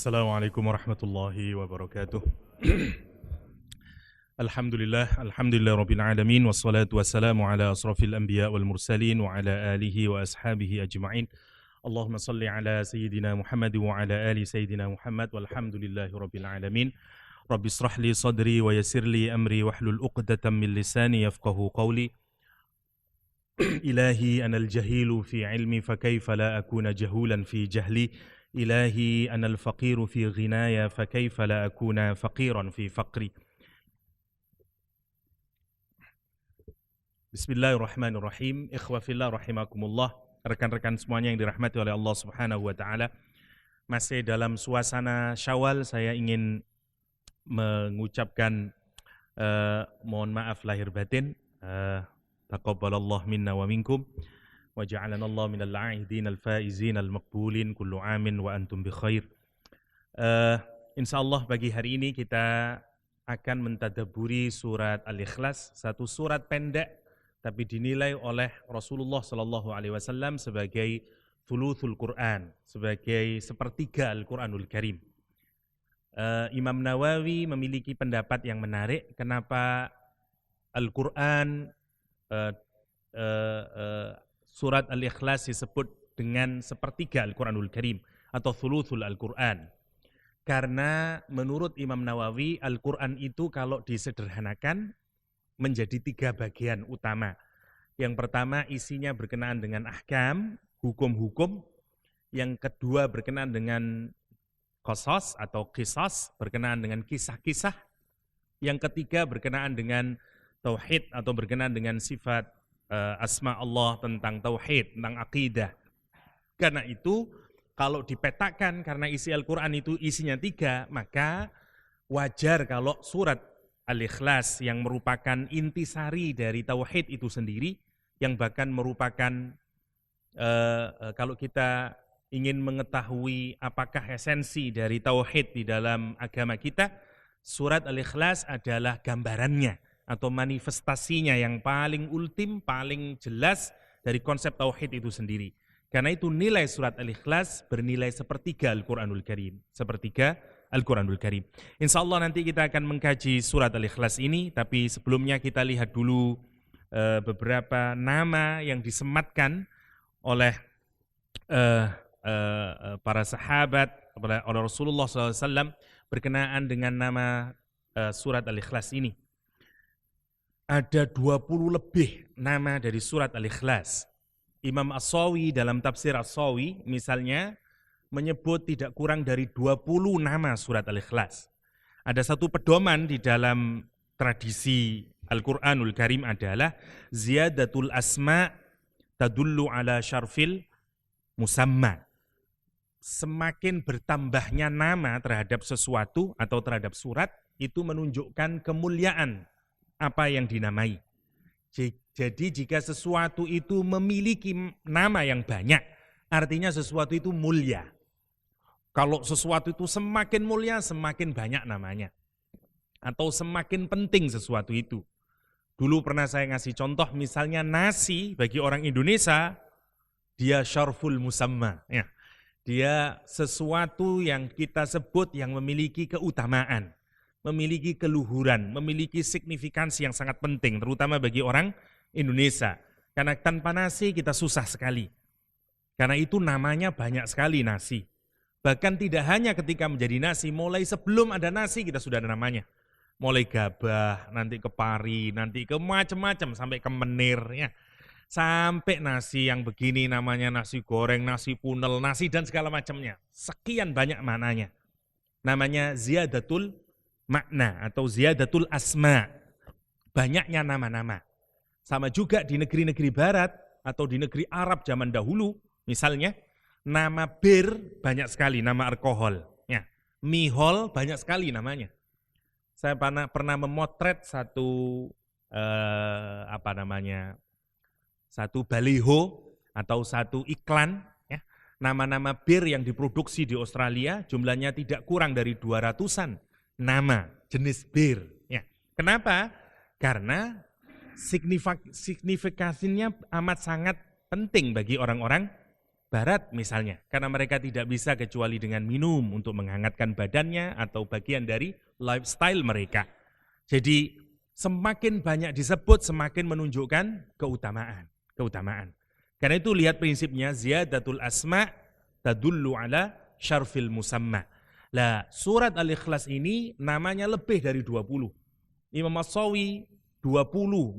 Assalamualaikum warahmatullahi wabarakatuh. Alhamdulillah rabbil alamin wassalatu wassalamu ala asrafil anbiya wal mursalin wa ala alihi wa ashabihi ajma'in. Allahumma salli ala sayyidina Muhammad wa ala ali sayyidina Muhammad walhamdulillahi rabbil alamin. Rabbi israh li sadri wa yassir li amri wahlul 'uqdatam min lisani yafqahu qawli. Ilahi anal jahilu fi ilmi fa kaifa la akuna jahulan fi jahli. Ilahi anal faqiru fi ghinaya fa kaifa la akuna faqiran fi faqri. Bismillahirrahmanirrahim. Ikhwa fillah rahimakumullah. Rekan-rekan semuanya yang dirahmati oleh Allah Subhanahu wa taala. Masih dalam suasana Syawal, saya ingin mengucapkan mohon maaf lahir batin. Taqabbalallah minna wa minkum. Wa ja'alana Allah minal a'idin al-faizin al-maqbulin kullu amin wa antum bi khair. Insyaallah pagi hari ini kita akan mentadabburi surat Al-Ikhlas, satu surat pendek tapi dinilai oleh Rasulullah sallallahu alaihi wasallam sebagai thuluthul Quran, sebagai sepertiga Al-Quranul Karim. Imam Nawawi memiliki pendapat yang menarik kenapa Al-Quran surat Al-Ikhlas disebut dengan sepertiga Al-Quranul Karim atau thuluthul Al-Quran. Karena menurut Imam Nawawi, Al-Quran itu kalau disederhanakan menjadi tiga bagian utama. Yang pertama isinya berkenaan dengan ahkam, hukum-hukum. Yang kedua berkenaan dengan qasas atau qisas, berkenaan dengan kisah-kisah. Yang ketiga berkenaan dengan tauhid atau berkenaan dengan sifat asma Allah, tentang tauhid, tentang akidah. Karena itu kalau dipetakan karena isi Al-Quran itu isinya tiga, maka wajar kalau surat Al-Ikhlas yang merupakan intisari dari tauhid itu sendiri, yang bahkan merupakan kalau kita ingin mengetahui apakah esensi dari tauhid di dalam agama kita, surat Al-Ikhlas adalah gambarannya atau manifestasinya yang paling ultim, paling jelas dari konsep tauhid itu sendiri. Karena itu nilai surat Al-Ikhlas bernilai sepertiga Al-Quranul Karim. Sepertiga Al-Quranul Karim. Insya Allah nanti kita akan mengkaji surat Al-Ikhlas ini, tapi sebelumnya kita lihat dulu beberapa nama yang disematkan oleh para sahabat, oleh Rasulullah SAW berkenaan dengan nama surat Al-Ikhlas ini. Ada 20 lebih nama dari surat Al-Ikhlas. Imam As-Sawi dalam tafsir As-Sawi misalnya menyebut tidak kurang dari 20 nama surat Al-Ikhlas. Ada satu pedoman di dalam tradisi Al-Quranul Karim adalah ziyadatul asma tadullu ala syarfil musamma. Semakin bertambahnya nama terhadap sesuatu atau terhadap surat, itu menunjukkan kemuliaan apa yang dinamai. Jadi jika sesuatu itu memiliki nama yang banyak, artinya sesuatu itu mulia. Kalau sesuatu itu semakin mulia, semakin banyak namanya. Atau semakin penting sesuatu itu. Dulu pernah saya ngasih contoh, misalnya nasi bagi orang Indonesia, dia syarful musamma. Ya. Dia sesuatu yang kita sebut yang memiliki keutamaan, memiliki keluhuran, memiliki signifikansi yang sangat penting, terutama bagi orang Indonesia. Karena tanpa nasi kita susah sekali. Karena itu namanya banyak sekali nasi. Bahkan tidak hanya ketika menjadi nasi, mulai sebelum ada nasi kita sudah ada namanya. Mulai gabah, nanti ke pari, nanti ke macam-macam, sampai ke menir. Ya. Sampai nasi yang begini namanya nasi goreng, nasi punel, nasi dan segala macamnya. Sekian banyak maknanya. Namanya ziyadatul makna atau ziyadatul asma, banyaknya nama-nama. Sama juga di negeri-negeri barat atau di negeri Arab zaman dahulu, misalnya nama bir banyak sekali, nama alkohol, ya. Mihol banyak sekali namanya. Saya pernah memotret satu satu baliho atau satu iklan, ya. Nama-nama bir yang diproduksi di Australia jumlahnya tidak kurang dari 200-an. Nama jenis bir. Ya. Kenapa? Karena signifikasinya amat sangat penting bagi orang-orang barat misalnya, karena mereka tidak bisa kecuali dengan minum untuk menghangatkan badannya atau bagian dari lifestyle mereka. Jadi semakin banyak disebut semakin menunjukkan keutamaan. Karena itu lihat prinsipnya, ziyadatul asma tadullu ala syarfil musamma. Lah, surat Al-Ikhlas ini namanya lebih dari 20. Imam As-Sawi 20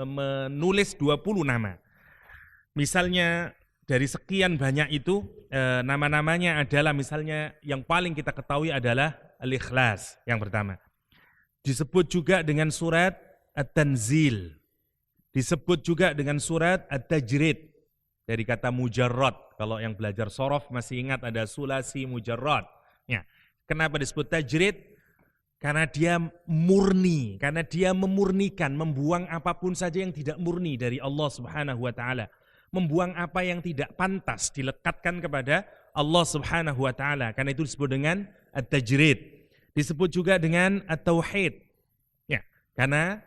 menulis 20 nama. Misalnya dari sekian banyak itu nama-namanya adalah misalnya yang paling kita ketahui adalah Al-Ikhlas yang pertama. Disebut juga dengan surat At-Tanzil. Disebut juga dengan surat At-Tajrid. Dari kata mujarrad. Kalau yang belajar sorof masih ingat ada sulasi mujarrad. Ya. Kenapa disebut tajrid? Karena dia murni, karena dia memurnikan, membuang apapun saja yang tidak murni dari Allah Subhanahu wa taala. Membuang apa yang tidak pantas dilekatkan kepada Allah Subhanahu wa taala. Karena itu disebut dengan at-tajrid. Disebut juga dengan at-tauhid. Ya, karena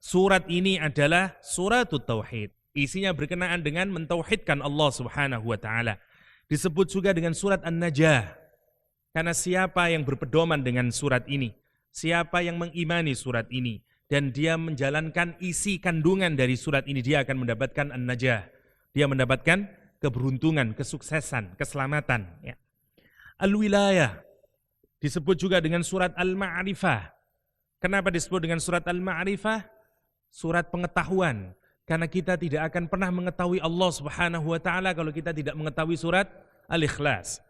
surat ini adalah suratut tauhid. Isinya berkenaan dengan mentauhidkan Allah Subhanahu wa taala. Disebut juga dengan surat An-Najah. Karena siapa yang berpedoman dengan surat ini, siapa yang mengimani surat ini, dan dia menjalankan isi kandungan dari surat ini, dia akan mendapatkan An-Najah. Dia mendapatkan keberuntungan, kesuksesan, keselamatan. Ya. Al-Wilayah disebut juga dengan surat Al-Ma'rifah. Kenapa disebut dengan surat Al-Ma'rifah? Surat pengetahuan. Karena kita tidak akan pernah mengetahui Allah Subhanahu wa taala kalau kita tidak mengetahui surat Al-Ikhlas.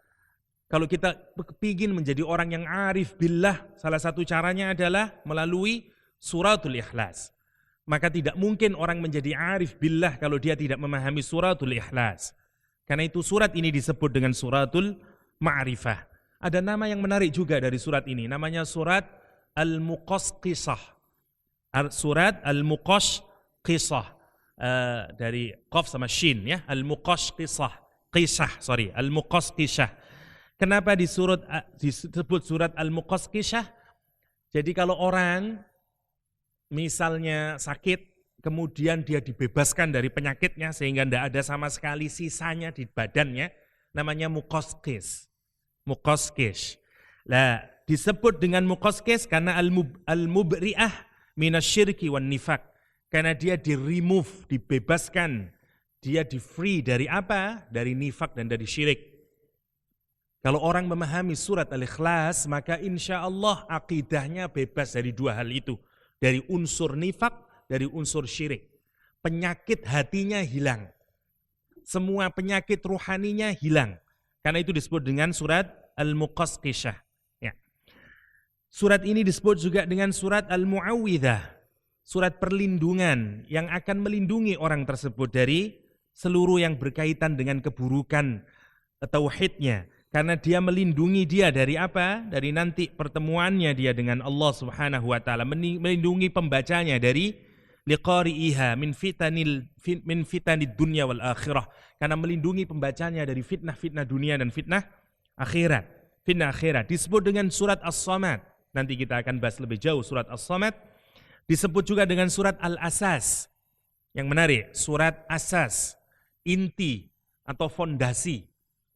Kalau kita ingin menjadi orang yang arif billah, salah satu caranya adalah melalui suratul Ikhlas. Maka tidak mungkin orang menjadi arif billah kalau dia tidak memahami suratul Ikhlas. Karena itu surat ini disebut dengan suratul Ma'rifah. Ada nama yang menarik juga dari surat ini, namanya surat Al-Muqashqishah. Surat Al-Muqashqishah. Dari qaf sama shin ya, Al-Muqashqishah. Al-Muqashqishah. Kenapa disebut surat Al-Muqashqishah? Jadi kalau orang misalnya sakit, kemudian dia dibebaskan dari penyakitnya sehingga tidak ada sama sekali sisanya di badannya, namanya muqashqish. Muqashqish. Nah, disebut dengan muqashqish karena al-mubri'ah minasyirki wan nifaq. Karena dia di-remove, dibebaskan. Dia di-free dari apa? Dari nifak dan dari syirik. Kalau orang memahami surat Al-Ikhlas, maka insya Allah akidahnya bebas dari dua hal itu. Dari unsur nifak, dari unsur syirik. Penyakit hatinya hilang. Semua penyakit ruhaninya hilang. Karena itu disebut dengan surat Al-Muqashqishah. Ya. Surat ini disebut juga dengan surat Al-Mu'awwidzah. Surat perlindungan yang akan melindungi orang tersebut dari seluruh yang berkaitan dengan keburukan tauhidnya. Karena dia melindungi dia dari apa? Dari nanti pertemuannya dia dengan Allah Subhanahu wa taala, melindungi pembacanya dari liqari'iha min fitanid dunya wal akhirah. Karena melindungi pembacanya dari fitnah-fitnah dunia dan fitnah akhirat. Fitnah akhirat disebut dengan surat As-Samad. Nanti kita akan bahas lebih jauh surat As-Samad. Disebut juga dengan surat Al-Asas. Yang menarik, surat Asas, inti atau fondasi.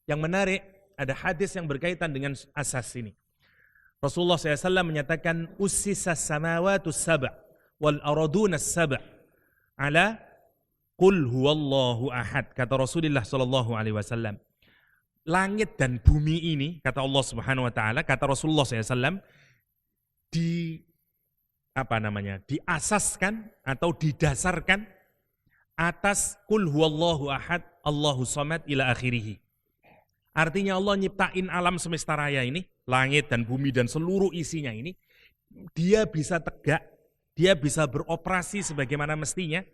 Yang menarik, ada hadis yang berkaitan dengan asas ini. Rasulullah SAW menyatakan, Ussisas samawatus sab' wal aradunas sab' ala qul huwallahu ahad. Kata Rasulullah SAW. Langit dan bumi ini, kata Allah Subhanahu wa taala, kata Rasulullah SAW, diasaskan atau didasarkan atas qul huwallahu ahad Allahu samad ila akhirih. Artinya Allah nyiptain alam semesta raya ini, langit dan bumi dan seluruh isinya ini, dia bisa tegak, dia bisa beroperasi sebagaimana mestinya.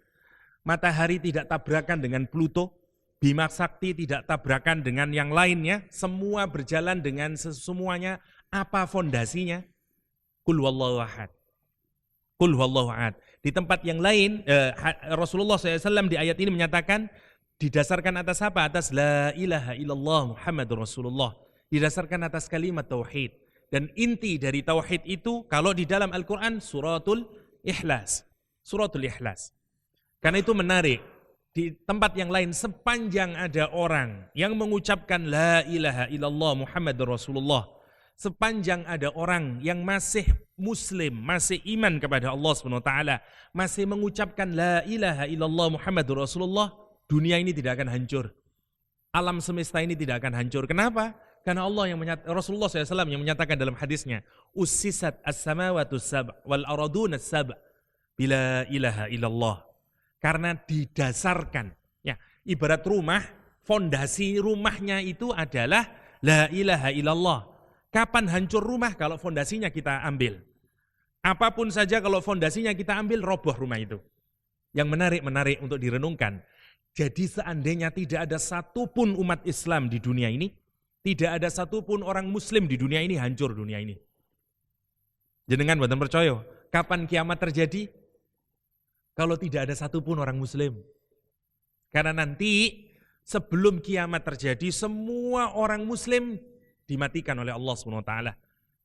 Matahari tidak tabrakan dengan Pluto, Bima Sakti tidak tabrakan dengan yang lainnya, semua berjalan dengan semuanya. Apa fondasinya? Qul huwallahu ahad. Qul huwallahu ahad. Di tempat yang lain, Rasulullah SAW di ayat ini menyatakan, didasarkan atas apa? Atas la ilaha illallah Muhammadur Rasulullah. Didasarkan atas kalimat tauhid. Dan inti dari tauhid itu, kalau di dalam Al-Quran, suratul Ikhlas. Suratul Ikhlas. Karena itu menarik. Di tempat yang lain, sepanjang ada orang yang mengucapkan la ilaha illallah Muhammadur Rasulullah, sepanjang ada orang yang masih muslim, masih iman kepada Allah SWT, masih mengucapkan la ilaha illallah Muhammadur Rasulullah, dunia ini tidak akan hancur. Alam semesta ini tidak akan hancur. Kenapa? Karena Rasulullah SAW yang menyatakan dalam hadisnya, ussisat as-samawatu sab' wal araduna sab' bila ilaha illallah. Karena didasarkan, ya, ibarat rumah, fondasi rumahnya itu adalah la ilaha illallah. Kapan hancur rumah? Kalau fondasinya kita ambil. Apapun saja kalau fondasinya kita ambil, roboh rumah itu. Yang menarik untuk direnungkan. Jadi seandainya tidak ada satupun umat Islam di dunia ini, tidak ada satupun orang muslim di dunia ini, hancur dunia ini. Jenengan mboten percaya, kapan kiamat terjadi? Kalau tidak ada satupun orang muslim. Karena nanti sebelum kiamat terjadi, semua orang muslim dimatikan oleh Allah SWT.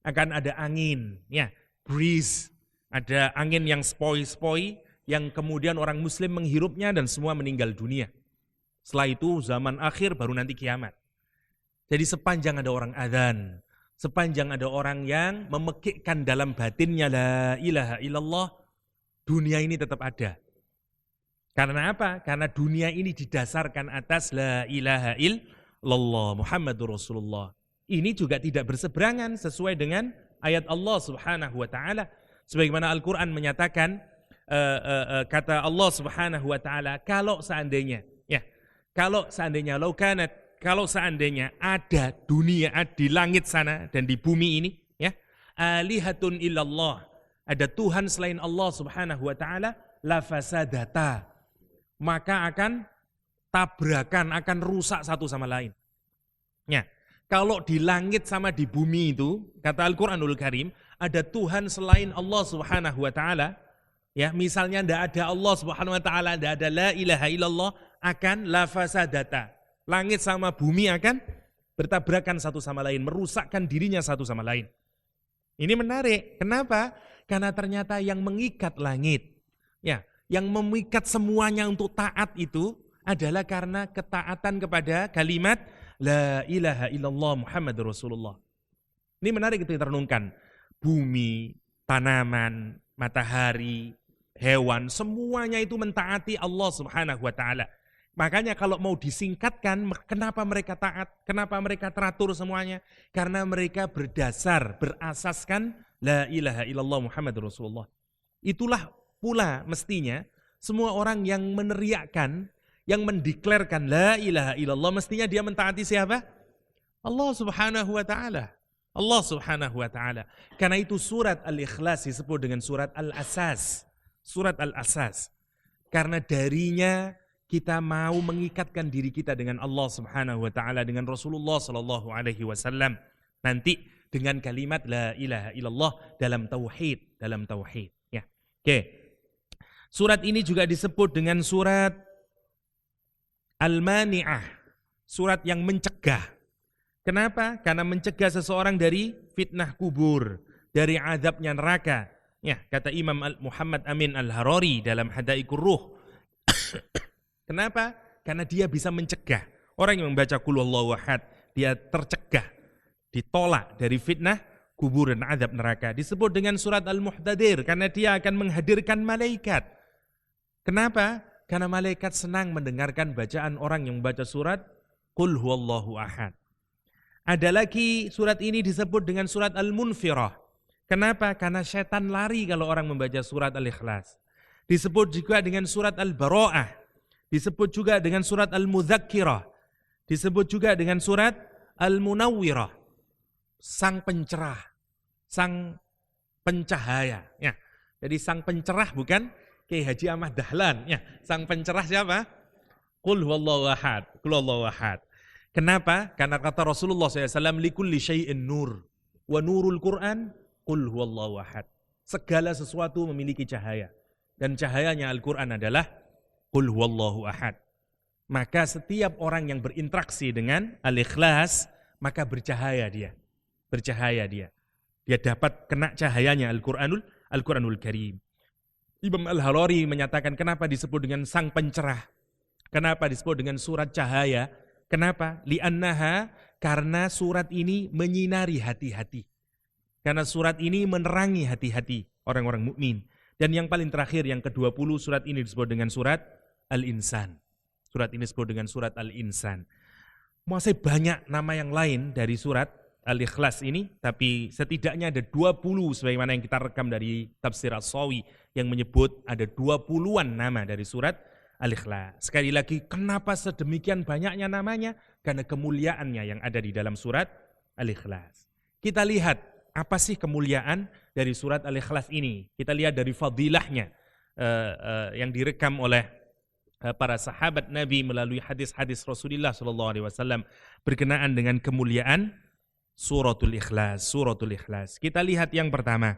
Akan ada angin, ya, breeze, ada angin yang spoi-spoi, yang kemudian orang muslim menghirupnya dan semua meninggal dunia. Setelah itu zaman akhir baru nanti kiamat. Jadi sepanjang ada orang adzan, sepanjang ada orang yang memekikkan dalam batinnya la ilaha illallah, dunia ini tetap ada. Karena apa? Karena dunia ini didasarkan atas la ilaha illallah Muhammadur Rasulullah. Ini juga tidak berseberangan sesuai dengan ayat Allah Subhanahu wa taala. Sebagaimana Al-Qur'an menyatakan, kata Allah Subhanahu wa taala, kalau seandainya ada dunia di langit sana dan di bumi ini, ya, alihatun illallah, ada Tuhan selain Allah Subhanahu wa taala, la fasadata, maka akan tabrakan, akan rusak satu sama lain. Ya, kalau di langit sama di bumi itu, kata Al-Qur'anul Karim, ada Tuhan selain Allah Subhanahu wa taala, ya, misalnya tidak ada Allah Subhanahu wa taala, tidak ada la ilaha illallah, akan la fasadata. Langit sama bumi akan bertabrakan satu sama lain, merusakkan dirinya satu sama lain. Ini menarik. Kenapa? Karena ternyata yang mengikat langit, ya, yang memikat semuanya untuk taat itu adalah karena ketaatan kepada kalimat la ilaha illallah Muhammadur Rasulullah. Ini menarik kita renungkan. Bumi, tanaman, matahari, hewan, semuanya itu mentaati Allah Subhanahu wa taala. Makanya kalau mau disingkatkan, kenapa mereka taat? Kenapa mereka teratur semuanya? Karena mereka berasaskan la ilaha illallah Muhammadur Rasulullah. Itulah pula mestinya semua orang yang meneriakkan, yang mendeklarkan la ilaha illallah, mestinya dia mentaati siapa? Allah Subhanahu wa taala. Allah Subhanahu wa taala. Karena itu surat Al-Ikhlas disebut dengan surat Al-Asas. Surat Al-Asas. Karena darinya kita mau mengikatkan diri kita dengan Allah Subhanahu wa taala, dengan Rasulullah sallallahu alaihi wasallam. Nanti dengan kalimat la ilaha illallah dalam tauhid, ya. Oke. Surat ini juga disebut dengan surat Al-Mani'ah, surat yang mencegah. Kenapa? Karena mencegah seseorang dari fitnah kubur, dari azabnya neraka. Ya, kata Imam Muhammad Amin Al-Harari dalam Hadaiqur Ruh. Kenapa? Karena dia bisa mencegah. Orang yang membaca Qul Huwallahu Ahad, dia tercegah, ditolak dari fitnah kubur dan azab neraka. Disebut dengan surat Al-Muhtadir karena dia akan menghadirkan malaikat. Kenapa? Karena malaikat senang mendengarkan bacaan orang yang membaca surat Qul Huwallahu Ahad. Ada lagi surat ini disebut dengan surat Al-Munfirah. Kenapa? Karena setan lari kalau orang membaca surat Al-Ikhlas. Disebut juga dengan surat Al-Bara'ah. Disebut juga dengan surat Al-Mudzakkirah. Disebut juga dengan surat Al-Munawwirah. Sang pencerah, sang pencahaya. Ya. Jadi sang pencerah bukan Kiai Haji Ahmad Dahlan. Ya. Sang pencerah siapa? Qul huwallahu ahad. Qul huwallahu ahad. Kenapa? Karena kata Rasulullah SAW, likulli syai'in nur. Wa nurul Qur'an, qul huwallahu ahad. Segala sesuatu memiliki cahaya. Dan cahayanya Al-Quran adalah Qul huwallahu ahad. Maka setiap orang yang berinteraksi dengan Al-Ikhlas, maka bercahaya dia. Bercahaya dia. Dia dapat kena cahayanya Al-Quranul Karim. Imam Al-Harari menyatakan kenapa disebut dengan sang pencerah. Kenapa disebut dengan surat cahaya? Kenapa? Li'annaha, karena surat ini menyinari hati-hati. Karena surat ini menerangi hati-hati orang-orang mukmin. Dan yang paling terakhir, yang ke-20, surat ini disebut dengan surat Al-Insan. Surat ini disebut dengan surat Al-Insan. Masih banyak nama yang lain dari surat Al-Ikhlas ini, tapi setidaknya ada 20 sebagaimana yang kita rekam dari Tafsir As-Sawi yang menyebut ada 20-an nama dari surat Al-Ikhlas. Sekali lagi, kenapa sedemikian banyaknya namanya? Karena kemuliaannya yang ada di dalam surat Al-Ikhlas. Kita lihat apa sih kemuliaan dari surat Al-Ikhlas ini. Kita lihat dari fadilahnya yang direkam oleh para sahabat Nabi melalui hadis-hadis Rasulullah SAW berkenaan dengan kemuliaan suratul Ikhlas. Suratul Ikhlas. Kita lihat yang pertama.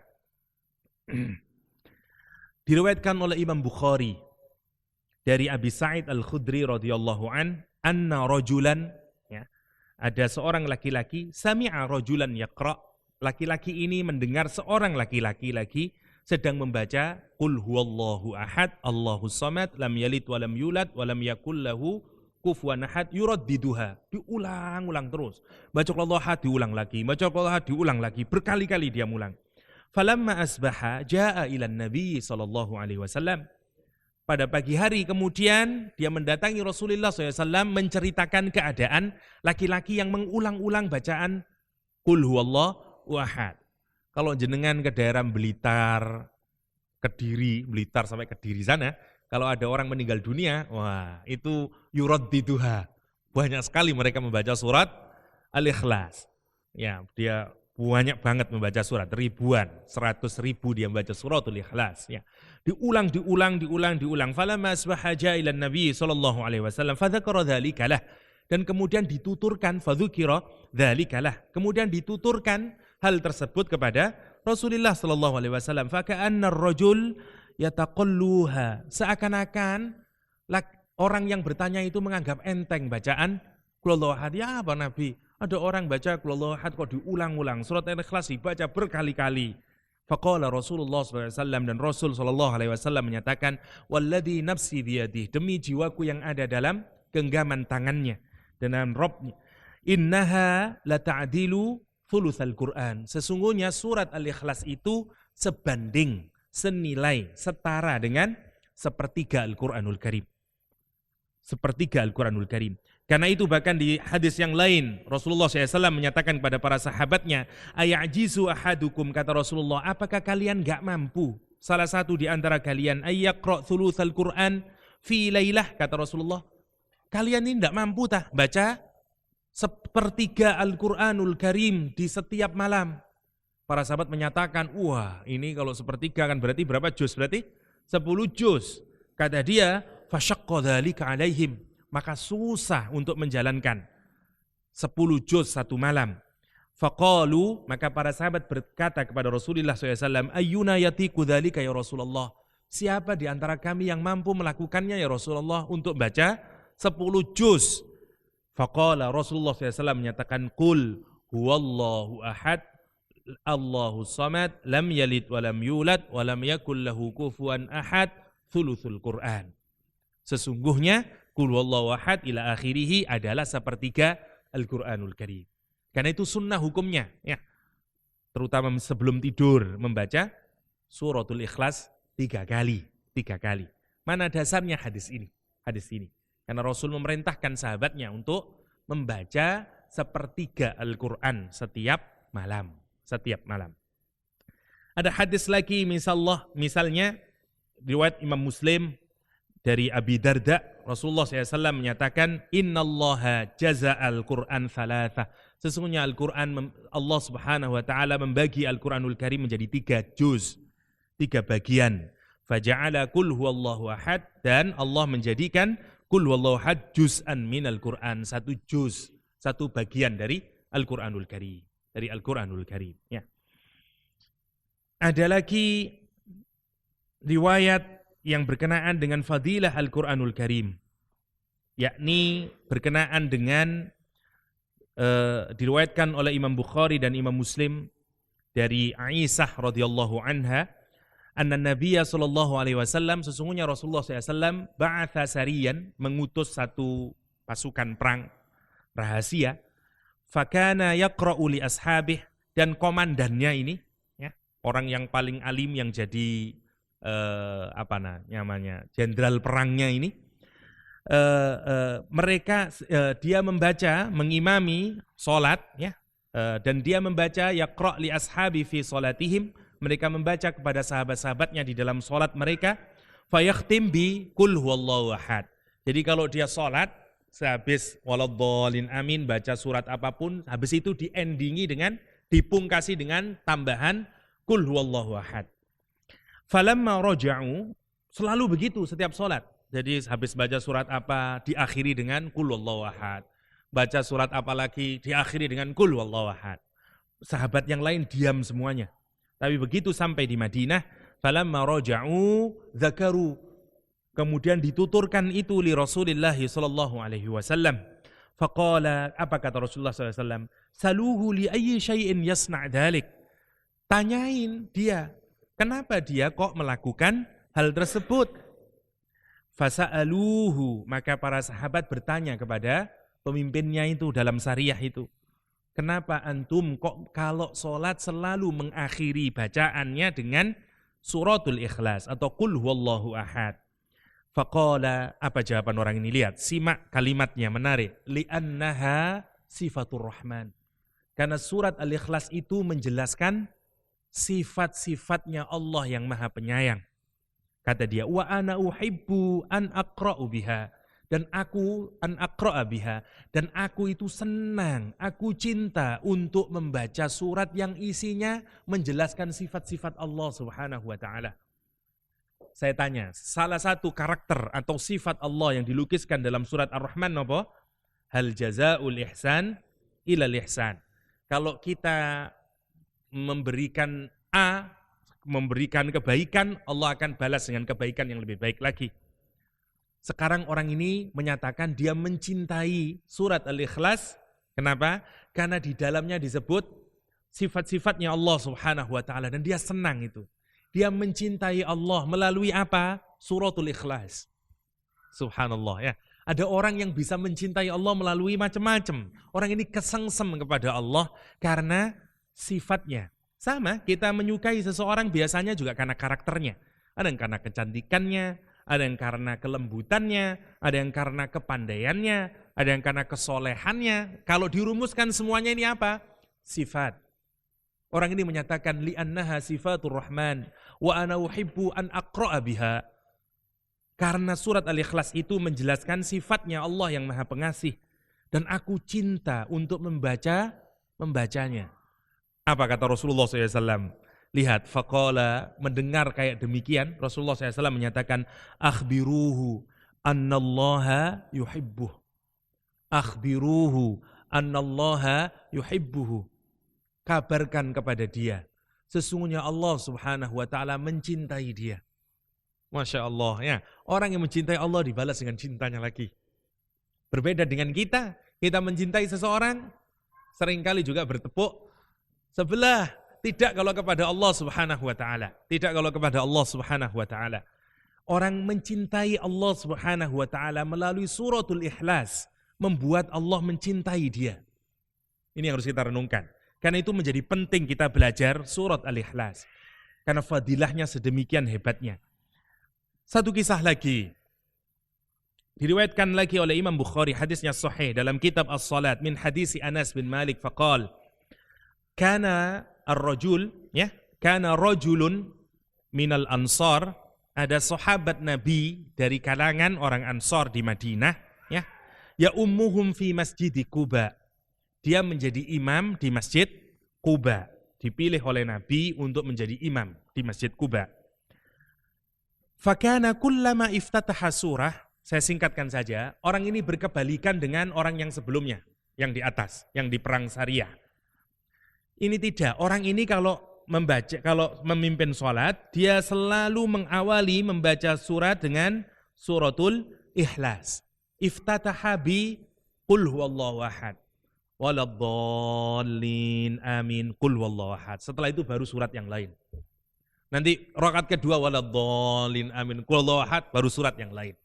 Diriwayatkan oleh Imam Bukhari dari Abi Sa'id Al-Khudri radhiyallahu anna rajulan, ya, ada seorang laki-laki, sami'a rajulan yaqra', laki-laki ini mendengar seorang laki-laki sedang membaca qul huwallahu ahad Allahus samad lam yalid wa lam yulad wa lam yakul lahu kufuwan ahad, yuraddiduha, diulang-ulang terus. Baca qul huwallahu ahad diulang lagi, baca qul huwallahu ahad diulang lagi, berkali-kali dia ulang. Falamma asbaha jaa ilan nabi sallallahu alaihi wasallam. Pada pagi hari kemudian dia mendatangi Rasulullah SAW menceritakan keadaan laki-laki yang mengulang-ulang bacaan qul huwallahu ahad. Kalau jenengan ke daerah Blitar, Kediri, Blitar sampai Kediri sana, kalau ada orang meninggal dunia, wah itu yuraddiduha. Banyak sekali mereka membaca surat Al-Ikhlas. Ya, dia banyak banget membaca surat, ribuan, 100.000 dia membaca suratul Ikhlas. Ya. Diulang. Falamma asbaha jaa ilan Nabi sallallahu alaihi wasallam fadzakara dzalika lah. Dan kemudian dituturkan fadzukira dzalika lah. Kemudian dituturkan hal tersebut kepada Rasulullah sallallahu alaihi wasallam. Faka'anna ar-rajul yataqalluha. Seakan-akan orang yang bertanya itu menganggap enteng bacaan qul huwallahu ahad. Ya apa Nabi? Ada orang baca qul huwallahu ahad kok diulang-ulang. Surat Al-Ikhlas dibaca berkali-kali. Faqala Rasulullah SAW, dan Rasul SAW menyatakan, walladzi nafsi biyadih, demi jiwaku yang ada dalam genggaman tangannya dengan Rabbnya, innaha la ta'dilu thulutsal Qur'an. Sesungguhnya surat Al-Ikhlas itu sebanding, senilai, setara dengan sepertiga Al-Qur'anul Karim. Sepertiga Al-Quranul Karim. Karena itu bahkan di hadis yang lain Rasulullah SAW menyatakan kepada para sahabatnya, ayajizu ahadukum, kata Rasulullah, apakah kalian gak mampu salah satu di antara kalian ayyaqra' thulutsal Quran fi lailah, kata Rasulullah, kalian ini gak mampu baca sepertiga Al-Quranul Karim di setiap malam. Para sahabat menyatakan, wah ini kalau sepertiga kan berarti berapa juz? Berarti 10 juz. Kata dia, fasyaqqa dzalika alaihim, maka susah untuk menjalankan 10 juz satu malam. Faqalu, maka para sahabat berkata kepada Rasulullah SAW, ayyuna yatiku dzalika ya Rasulullah, siapa di antara kami yang mampu melakukannya ya Rasulullah untuk baca 10 juz? Faqala, Rasulullah SAW menyatakan, qul huwallahu ahad Allahus samad lam yalid wa lam yulad wa lam yakul lahu kufuwan ahad thuluthul Quran. Sesungguhnya qul huwallahu ahad ila akhirih adalah sepertiga Al-Qur'anul Karim. Karena itu sunnah hukumnya, ya. Terutama sebelum tidur membaca suratul Ikhlas 3 kali. Mana dasarnya hadis ini? Karena Rasul memerintahkan sahabatnya untuk membaca sepertiga Al-Qur'an setiap malam. Ada hadis lagi misalnya riwayat Imam Muslim dari Abi Darda, Rasulullah SAW menyatakan, innallaha jaza'al Qur'an thalatha. Sesungguhnya Al-Quran, Allah Subhanahu wa Ta'ala membagi Al-Quranul Karim menjadi 3 juz, 3 bagian. Faja'ala qul huwallahu ahad, dan Allah menjadikan qul huwallahu ahad juz'an minal Quran, 1 juz, 1 bagian dari Al-Quranul Karim. Ya. Ada lagi riwayat yang berkenaan dengan fadilah Al-Quranul Karim, yakni berkenaan dengan diriwayatkan oleh Imam Bukhari dan Imam Muslim dari Aisyah radhiyallahu anha, Anna Nabiyya sallallahu alaihi wasallam, sesungguhnya Rasulullah SAW ba'atha sariyan, mengutus satu pasukan perang rahasia, fakana yaqra'u li ashabih, dan komandannya ini ya, orang yang paling alim yang jadi jenderal perangnya ini, dia membaca, mengimami salat ya, dan dia membaca yaqra' li ashabi fi salatihim, mereka membaca kepada sahabat-sahabatnya di dalam salat mereka, fayakhtim bi qul huwallahu ahad. Jadi kalau dia salat sehabis waladhdallin amin, baca surat apapun, habis itu di-endingi dengan, dipungkasi dengan tambahan qul huwallahu ahad. Falamma raja'u, selalu begitu setiap salat. Jadi habis baca surat apa diakhiri dengan qul huwallahu ahad. Baca surat apa lagi diakhiri dengan qul huwallahu ahad. Sahabat yang lain diam semuanya. Tapi begitu sampai di Madinah, falamma raja'u dzakaru, kemudian dituturkan itu li Rasulillah sallallahu alaihi wasallam. Faqala, apa kata Rasulullah sallallahu alaihi wasallam? Saluhu li ayyi syai'in yasna' dzalik. Tanyain dia, kenapa dia kok melakukan hal tersebut? Fasa'aluhu, maka para sahabat bertanya kepada pemimpinnya itu dalam sariyah itu. Kenapa antum kok kalau sholat selalu mengakhiri bacaannya dengan suratul ikhlas atau qul huwallahu ahad? Faqala, apa jawaban orang ini? Lihat, simak kalimatnya, menarik. Li'annaha sifatur rahman. Karena surat al-ikhlas itu menjelaskan sifat-sifatnya Allah yang maha penyayang. Kata dia, wa ana uhibbu an aqra'u biha. Dan aku an aqra'a biha, dan aku itu senang, aku cinta untuk membaca surat yang isinya menjelaskan sifat-sifat Allah Subhanahu wa taala. Saya tanya, salah satu karakter atau sifat Allah yang dilukiskan dalam surat Ar-Rahman apa? Hal jazaa'ul ihsan ilal ihsan. Kalau kita memberikan memberikan kebaikan, Allah akan balas dengan kebaikan yang lebih baik lagi. Sekarang orang ini menyatakan dia mencintai surat Al-Ikhlas. Kenapa? Karena di dalamnya disebut sifat-sifatnya Allah Subhanahu wa taala dan dia senang itu. Dia mencintai Allah melalui apa? Suratul Ikhlas. Subhanallah ya. Ada orang yang bisa mencintai Allah melalui macam-macam. Orang ini kesengsem kepada Allah karena sifatnya. Sama, kita menyukai seseorang biasanya juga karena karakternya. Ada yang karena kecantikannya, ada yang karena kelembutannya, ada yang karena kepandaiannya, ada yang karena kesolehannya. Kalau dirumuskan semuanya ini apa? Sifat. Orang ini menyatakan li'annaha sifatur rahman wa ana uhibbu an aqra'a biha. Karena surat Al-Ikhlas itu menjelaskan sifatnya Allah yang Maha Pengasih dan aku cinta untuk membacanya. Apa kata Rasulullah SAW? Lihat, faqala, mendengar kayak demikian, Rasulullah SAW menyatakan, akhbiruhu annallaha yuhibbuh. Akhbiruhu annallaha yuhibbuhu. Kabarkan kepada dia, sesungguhnya Allah Subhanahu wa taala mencintai dia. Masya Allah ya, orang yang mencintai Allah dibalas dengan cintanya lagi. Berbeda dengan kita mencintai seseorang, seringkali juga bertepuk sebelah. Tidak kalau kepada Allah Subhanahu wa taala. Tidak kalau kepada Allah Subhanahu wa taala. Orang mencintai Allah Subhanahu wa taala melalui suratul Ikhlas membuat Allah mencintai dia. Ini yang harus kita renungkan. Karena itu menjadi penting kita belajar surat Al-Ikhlas. Karena fadilahnya sedemikian hebatnya. Satu kisah lagi. Diriwayatkan lagi oleh Imam Bukhari, hadisnya sahih dalam kitab As-Salat min hadisi Anas bin Malik faqal kana ar-rajul ya, kana rajulun minal ansar, ada sahabat Nabi dari kalangan orang Ansar di Madinah ya, ya ummuhum fi masjid Quba. Dia menjadi imam di Masjid Quba, dipilih oleh Nabi untuk menjadi imam di Masjid Quba. Fakana kullama iftataha surah, saya singkatkan saja, orang ini berkebalikan dengan orang yang sebelumnya, yang di atas, yang di perang Sariyah. Ini tidak, orang ini kalau memimpin sholat, dia selalu mengawali membaca surat dengan suratul Ikhlas. Iftataha bi qul huwallahu ahad. Waladhdallin amin qul huwallahu ahad. Setelah itu baru surat yang lain. Nanti rakaat kedua waladhdallin amin. Qul huwallahu ahad baru surat yang lain.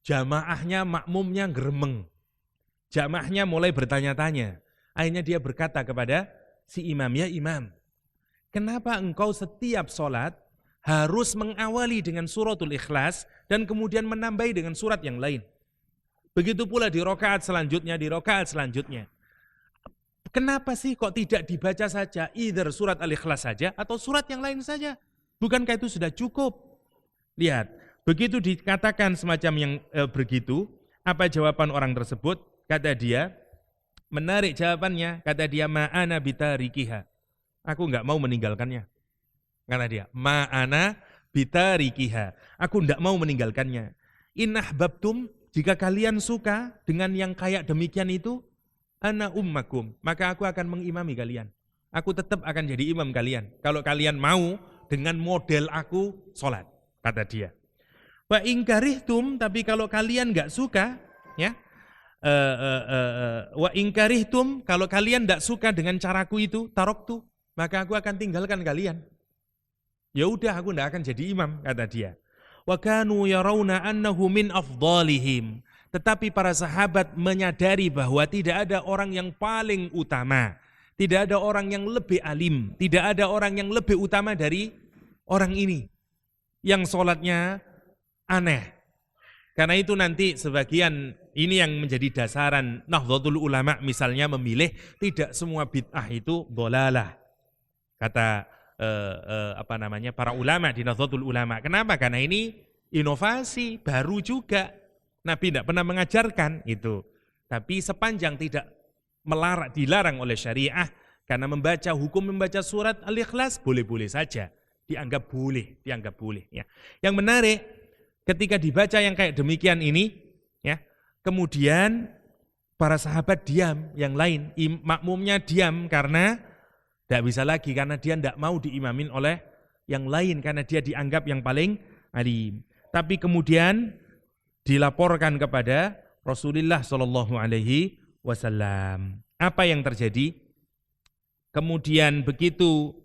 Jamaahnya, makmumnya gremeng. Jamaahnya mulai bertanya-tanya. Akhirnya dia berkata kepada si imam, ya imam, kenapa engkau setiap sholat harus mengawali dengan suratul Ikhlas dan kemudian menambahi dengan surat yang lain? Begitu pula di rakaat selanjutnya, Kenapa sih kok tidak dibaca saja either surat Al-Ikhlas saja atau surat yang lain saja? Bukankah itu sudah cukup? Lihat, begitu dikatakan semacam yang begitu, apa jawaban orang tersebut? Kata dia, menarik jawabannya, kata dia, ma'ana bitarikiha. Aku enggak mau meninggalkannya. Kata dia, ma'ana bitarikiha. Aku enggak mau meninggalkannya. Inahbabtum, jika kalian suka dengan yang kayak demikian itu, ana ummakum, maka aku akan mengimami kalian. Aku tetap akan jadi imam kalian. Kalau kalian mau dengan model aku sholat, kata dia. Wa ingkarihtum, tapi kalau kalian enggak suka, ya, wa ingkarihtum, kalau kalian enggak suka dengan caraku itu, taroktu, maka aku akan tinggalkan kalian. Ya udah, aku enggak akan jadi imam, kata dia. Wa kanu yarawna annahu min afdalihim. Tetapi para sahabat menyadari bahwa tidak ada orang yang paling utama, tidak ada orang yang lebih alim, tidak ada orang yang lebih utama dari orang ini yang sholatnya aneh. Karena itu nanti sebagian ini yang menjadi dasaran Nahdlatul Ulama misalnya memilih tidak semua bid'ah itu dhalalah. Kata para ulama di Nahdlatul Ulama. Kenapa? Karena ini inovasi baru juga. Nabi tidak pernah mengajarkan itu. Tapi sepanjang tidak dilarang oleh syariah, karena hukum membaca surat Al-Ikhlas boleh-boleh saja. Dianggap boleh. Ya. Yang menarik, ketika dibaca yang kayak demikian ini, ya, kemudian para sahabat diam, yang lain, makmumnya diam karena tidak bisa lagi, karena dia tidak mau diimamin oleh yang lain, karena dia dianggap yang paling alim. Tapi kemudian dilaporkan kepada Rasulullah Shallallahu Alaihi Wasallam. Apa yang terjadi? Kemudian begitu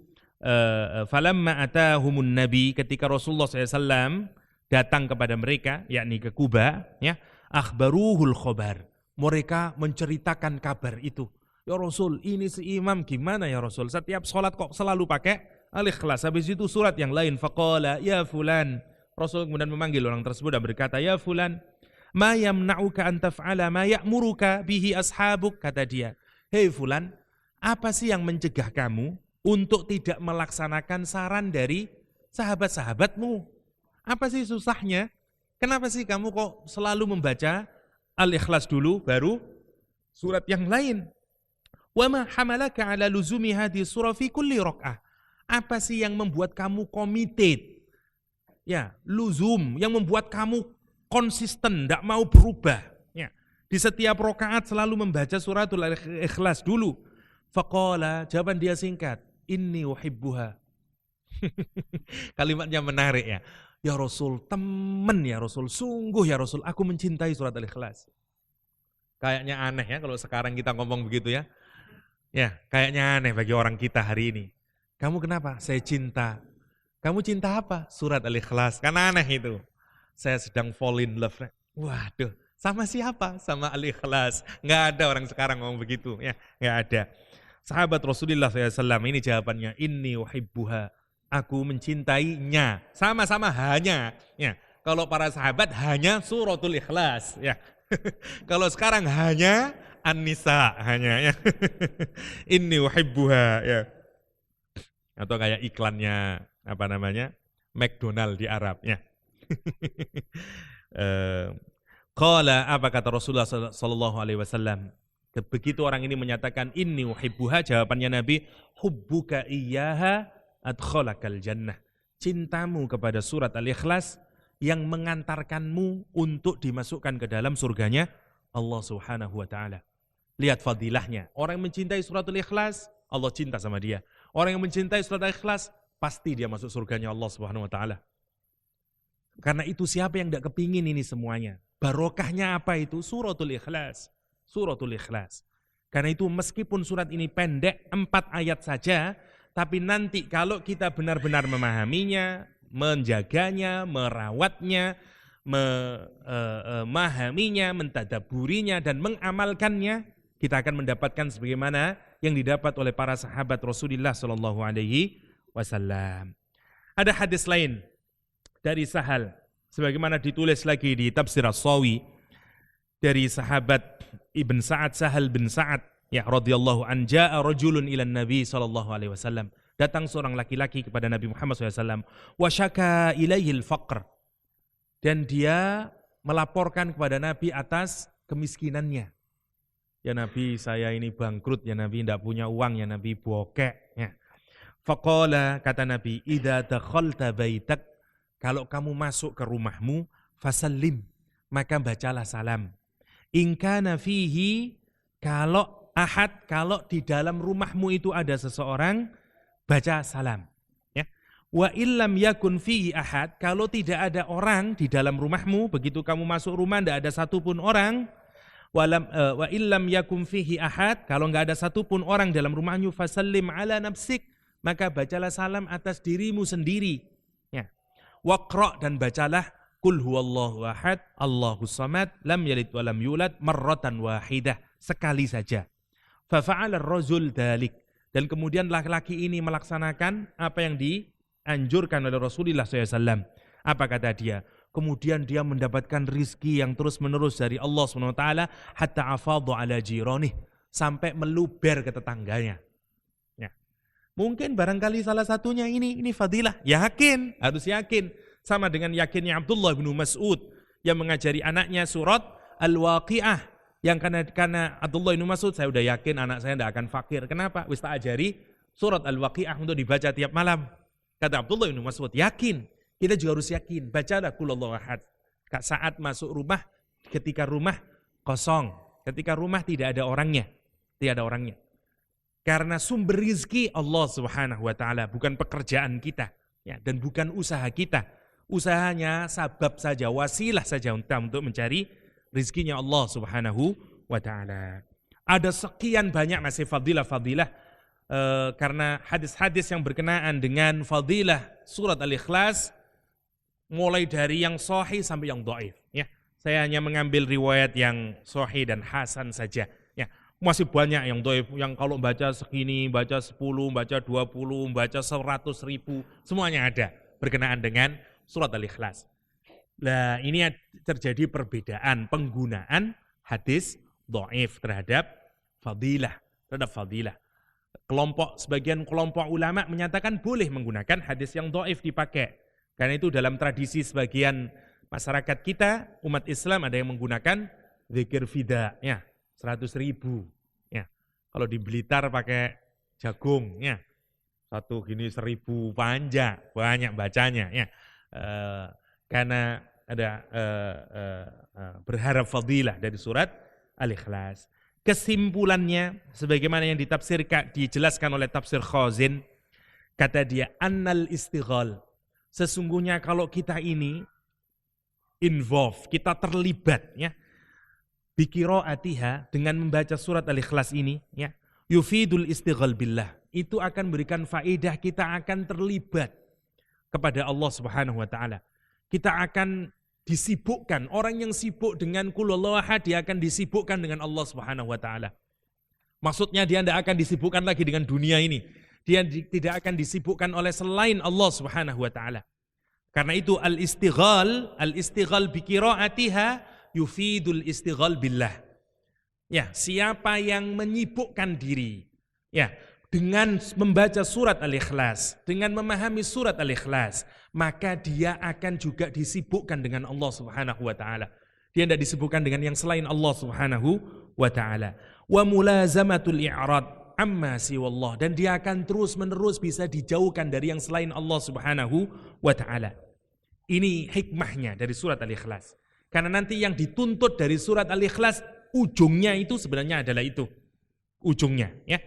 falamma atahumun nabi, ketika Rasulullah SAW datang kepada mereka, yakni ke Kuba, ya, akhbaruhul khobar. Mereka menceritakan kabar itu. Ya Rasul, ini si imam gimana ya Rasul? Setiap sholat kok selalu pakai Al-Ikhlas. Habis itu surat yang lain. Faqala ya fulan. Rasul kemudian memanggil orang tersebut dan berkata, ya fulan, ma yamna'uka an taf'ala ma ya'muruka bihi ashabuk, kata dia. Hei fulan, apa sih yang mencegah kamu untuk tidak melaksanakan saran dari sahabat-sahabatmu? Apa sih susahnya? Kenapa sih kamu kok selalu membaca Al-Ikhlas dulu baru surat yang lain? Wa ma hamalaka ala luzumi hadhihi surah fi kulli rak'ah? Apa sih yang membuat kamu committed? Ya, luzum, yang membuat kamu konsisten, tidak mau berubah. Ya, di setiap rakaat selalu membaca suratul Ikhlas dulu. Faqala, jawaban dia singkat, inni uhibbuha. Kalimatnya menarik ya. Ya Rasul, temen ya Rasul, sungguh ya Rasul, aku mencintai surat Al-Ikhlas. Kayaknya aneh ya kalau sekarang kita ngomong begitu ya. Ya, kayaknya aneh bagi orang kita hari ini. Kamu kenapa? Saya cinta. Kamu cinta apa? Surat Al-Ikhlas. Kan aneh itu. Saya sedang fall in love. Waduh, sama siapa? Sama Al-Ikhlas. Nggak ada orang sekarang ngomong begitu. Ya, nggak ada. Sahabat Rasulullah SAW ini jawabannya, inni uhibbuha. Aku mencintainya. Sama-sama hanya. Ya, kalau para sahabat hanya suratul Ikhlas. Ya. Kalau sekarang hanya An-Nisa. Hanya. Ya. Inni uhibbuha. Ya. Atau kayak iklannya McDonald di Arab, ya. Qala, apa kata Rasulullah sallallahu alaihi wasallam? Begitu orang ini menyatakan inni uhibbuha, jawabannya Nabi, hubbuka iyyaha adkhalakal jannah. Cintamu kepada surat Al-Ikhlas yang mengantarkanmu untuk dimasukkan ke dalam surganya Allah Subhanahu wa taala. Lihat fadilahnya. Orang yang mencintai suratul Ikhlas, Allah cinta sama dia. Orang yang mencintai surat Al-Ikhlas, pasti dia masuk surganya Allah Subhanahu wa taala. Karena itu siapa yang tidak kepingin ini semuanya? Barokahnya apa itu? Suratul Ikhlas. Suratul Ikhlas. Karena itu meskipun surat ini pendek 4 ayat saja, Tapi nanti kalau kita benar-benar memahaminya, menjaganya, merawatnya, memahaminya, mentadaburinya dan mengamalkannya, kita akan mendapatkan sebagaimana yang didapat oleh para sahabat Rasulullah Shallallahu Alaihi Wasallam. Ada hadis lain dari Sahal, sebagaimana ditulis lagi di Tafsir As-Sawi dari sahabat Ibn Sa'ad, Sahal bin Sa'ad ya radhiyallahu an, jaa rajulun ila Nabi sallallahu alaihi wasallam. Datang seorang laki-laki kepada Nabi Muhammad SAW, wa syaka ilaihil faqr, dan dia melaporkan kepada Nabi atas kemiskinannya. Ya Nabi, saya ini bangkrut, ya Nabi, tidak punya uang, ya Nabi, bokek. Ya. Faqala, kata Nabi, idza dakhalta baitak, kalau kamu masuk ke rumahmu, fasallim, maka bacalah salam. In kana fihi, kalau ahad, kalau di dalam rumahmu itu ada seseorang, baca salam. Ya. Wa illam yakun fihi ahad, kalau tidak ada orang di dalam rumahmu, begitu kamu masuk rumah tidak ada satupun orang, wa illam yakun fihi ahad, kalau enggak ada satupun orang dalam rumahmu, fasallim ala nafsik, maka bacalah salam atas dirimu sendiri. Ya. Waqra, dan bacalah qul huwallahu ahad, Allahus samad, lam yalid wa lam yulad, marratan wahidah, sekali saja. Fa fa'ala ar-rajul dzalik, dan kemudian laki-laki ini melaksanakan apa yang dianjurkan oleh Rasulullah SAW. Apa kata dia? Kemudian dia mendapatkan rizki yang terus-menerus dari Allah SWT, hatta afadhu ala jiranih, sampai meluber ke tetangganya. Ya. Mungkin barangkali salah satunya ini fadilah. Yakin, harus yakin. Sama dengan yakinnya Abdullah bin Mas'ud yang mengajari anaknya surat Al-Waqi'ah. Yang karena Abdullah bin Mas'ud, saya udah yakin anak saya tidak akan fakir. Kenapa? Wis tak ajari surat Al-Waqi'ah untuk dibaca tiap malam. Kata Abdullah bin Mas'ud, yakin. Kita juga harus yakin. Bacalah qul huwallahu ahad. Saat masuk rumah, ketika rumah kosong, ketika rumah tidak ada orangnya. Tidak ada orangnya. Karena sumber rizki Allah Subhanahu wa taala, bukan pekerjaan kita, ya, dan bukan usaha kita. Usahanya sabab saja, wasilah saja untuk mencari rizkinya Allah Subhanahu wa ta'ala. Ada sekian banyak masih fadilah-fadilah karena hadis-hadis yang berkenaan dengan fadilah surat Al-Ikhlas mulai dari yang sahih sampai yang dhaif. Ya, saya hanya mengambil riwayat yang sahih dan hasan saja. Ya, masih banyak yang dhaif, yang kalau baca segini, baca 10, baca 20, baca 100.000, semuanya ada berkenaan dengan surat Al-Ikhlas. Nah, ini terjadi perbedaan penggunaan hadis dhaif terhadap fadilah. Sebagian kelompok ulama menyatakan boleh menggunakan hadis yang dhaif dipakai. Karena itu dalam tradisi sebagian masyarakat kita, umat Islam, ada yang menggunakan zikir fida, ya, 100.000. Ya. Kalau di Blitar pakai jagung, ya, satu gini 1.000 panjang, banyak bacanya, ya. Karena ada berharap fadilah dari surat Al-Ikhlas. Kesimpulannya, sebagaimana yang ditafsirkan, dijelaskan oleh tafsir Khazin, kata dia, annal istighal, sesungguhnya kalau kita ini involve, kita terlibat, ya, biqiraatiha, dengan membaca surat Al-Ikhlas ini, ya, yufidul istighal billah, itu akan berikan faedah, kita akan terlibat kepada Allah Subhanahu wa taala. Kita akan disibukkan, orang yang sibuk dengan qul huwallahu ahad, dia akan disibukkan dengan Allah Subhanahu wa taala. Maksudnya dia tidak akan disibukkan lagi dengan dunia ini. Dia tidak akan disibukkan oleh selain Allah Subhanahu wa taala. Karena itu al-istighal bi qiraatiha yufidul istighal billah. Ya, siapa yang menyibukkan diri, ya, dengan membaca surat Al-Ikhlas, dengan memahami surat Al-Ikhlas, maka dia akan juga disibukkan dengan Allah Subhanahu wa taala. Dia tidak disibukkan dengan yang selain Allah Subhanahu wa taala. Wa mulazamatul i'rad amma siwallah, dan dia akan terus-menerus bisa dijauhkan dari yang selain Allah Subhanahu wa taala. Ini hikmahnya dari surat Al-Ikhlas. Karena nanti yang dituntut dari surat Al-Ikhlas, ujungnya itu sebenarnya adalah itu. Ujungnya, ya.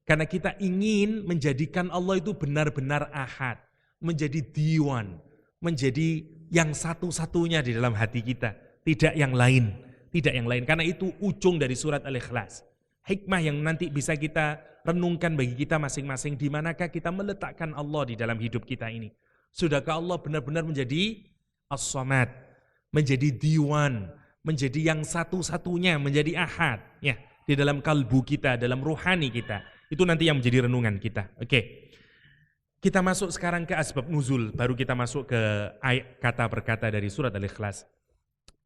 Karena kita ingin menjadikan Allah itu benar-benar ahad, menjadi diwan, menjadi yang satu-satunya di dalam hati kita, tidak yang lain, tidak yang lain. Karena itu ujung dari surat Al-Ikhlas. hikmah yang nanti bisa kita renungkan bagi kita masing-masing, di manakah kita meletakkan Allah di dalam hidup kita ini. Sudahkah Allah benar-benar menjadi As-Samad, menjadi Diwan, menjadi yang satu-satunya, menjadi Ahad, ya, di dalam kalbu kita, dalam ruhani kita. Itu nanti yang menjadi renungan kita. Oke. Kita masuk sekarang ke asbab nuzul, baru kita masuk ke ayat kata per kata dari surat Al-Ikhlas.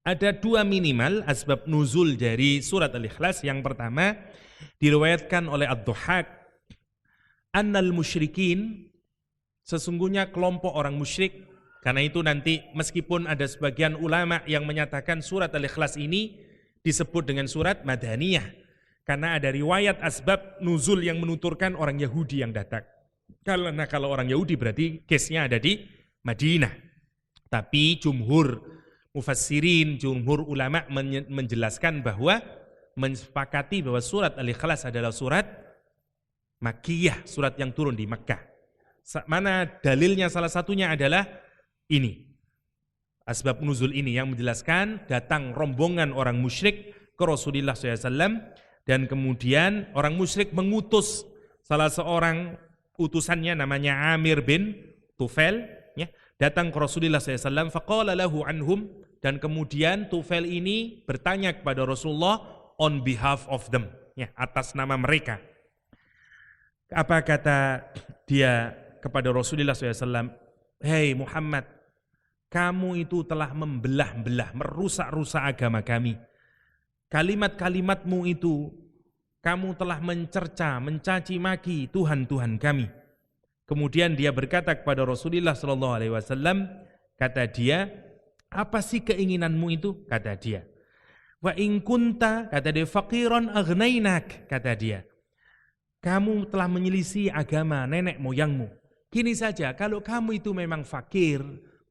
Ada dua minimal asbab nuzul dari surat Al-Ikhlas. Yang pertama, diriwayatkan oleh Ad-Dhahhak, annal musyrikin, sesungguhnya kelompok orang musyrik. Karena itu nanti meskipun ada sebagian ulama yang menyatakan surat Al-Ikhlas ini disebut dengan surat Madaniyah, karena ada riwayat asbab nuzul yang menuturkan orang Yahudi yang datang. Karena kalau orang Yahudi berarti case-nya ada di Madinah. Tapi jumhur mufassirin, jumhur ulama menjelaskan bahwa mensepakati bahwa surat Al-Ikhlas adalah surat Makkiyah, surat yang turun di Makkah. Mana dalilnya? Salah satunya adalah ini. Asbab nuzul ini yang menjelaskan datang rombongan orang musyrik ke Rasulullah SAW, dan kemudian orang musyrik mengutus salah seorang utusannya namanya Amir bin Tufail, ya, datang ke Rasulullah SAW, faqala lahu anhum, dan kemudian Tufail ini bertanya kepada Rasulullah on behalf of them, ya, atas nama mereka. Apa kata dia kepada Rasulullah SAW? Hei Muhammad, kamu itu telah membelah-belah, merusak-rusak agama kami. Kalimat-kalimatmu itu, kamu telah mencerca, mencaci maki Tuhan-Tuhan kami. Kemudian dia berkata kepada Rasulullah SAW, kata dia, apa sih keinginanmu itu? Kata dia. Wa in kunta, kata dia, faqiran aghnainak, kata dia. Kamu telah menyelisih agama nenek moyangmu. Gini saja, kalau kamu itu memang fakir,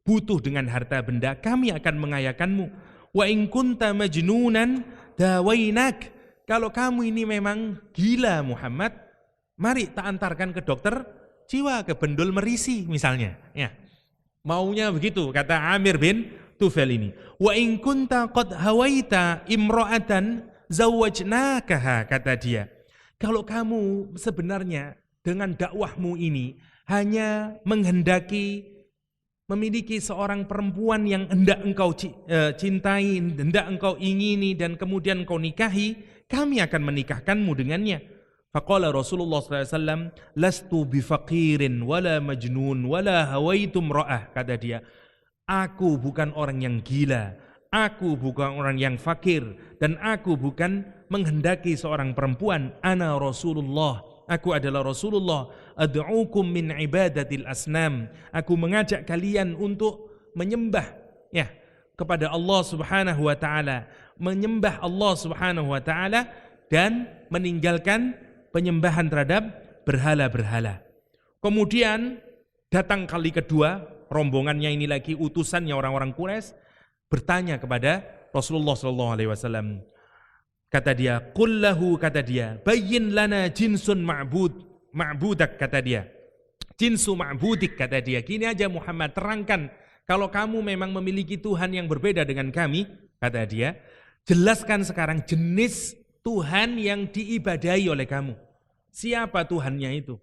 butuh dengan harta benda, kami akan mengayakanmu. Wa in kunta majnunan dawainak. Kalau kamu ini memang gila Muhammad, mari tak antarkan ke dokter jiwa, ke Bendul Merisi misalnya. Ya. Maunya begitu, kata Amir bin Tufail ini. Wa in kunta qad hawaita imra'atan zawwajnakaha, kata dia. Kalau kamu sebenarnya dengan dakwahmu ini hanya menghendaki memiliki seorang perempuan yang hendak engkau cintai, hendak engkau ingini, dan kemudian engkau nikahi, kami akan menikahkanmu dengannya. Faqala Rasulullah SAW, lastu bifaqirin wala majnun wala hawaitum ra'ah, kata dia. Aku bukan orang yang gila, aku bukan orang yang fakir, dan aku bukan menghendaki seorang perempuan. Ana Rasulullah, aku adalah Rasulullah. Ad'ukum min ibadatil asnam, aku mengajak kalian untuk menyembah, ya, kepada Allah Subhanahu wa taala, menyembah Allah Subhanahu wa taala dan meninggalkan penyembahan terhadap berhala-berhala. Kemudian datang kali kedua, rombongannya ini lagi, utusannya orang-orang Quraisy, bertanya kepada Rasulullah SAW. Kata dia, qul lahu, kata dia, bayyin lana jinsun ma'budak, kata dia. Jinsu ma'budik, kata dia. Gini aja Muhammad, terangkan, kalau kamu memang memiliki Tuhan yang berbeda dengan kami, kata dia, jelaskan sekarang jenis Tuhan yang diibadahi oleh kamu. Siapa Tuhannya itu?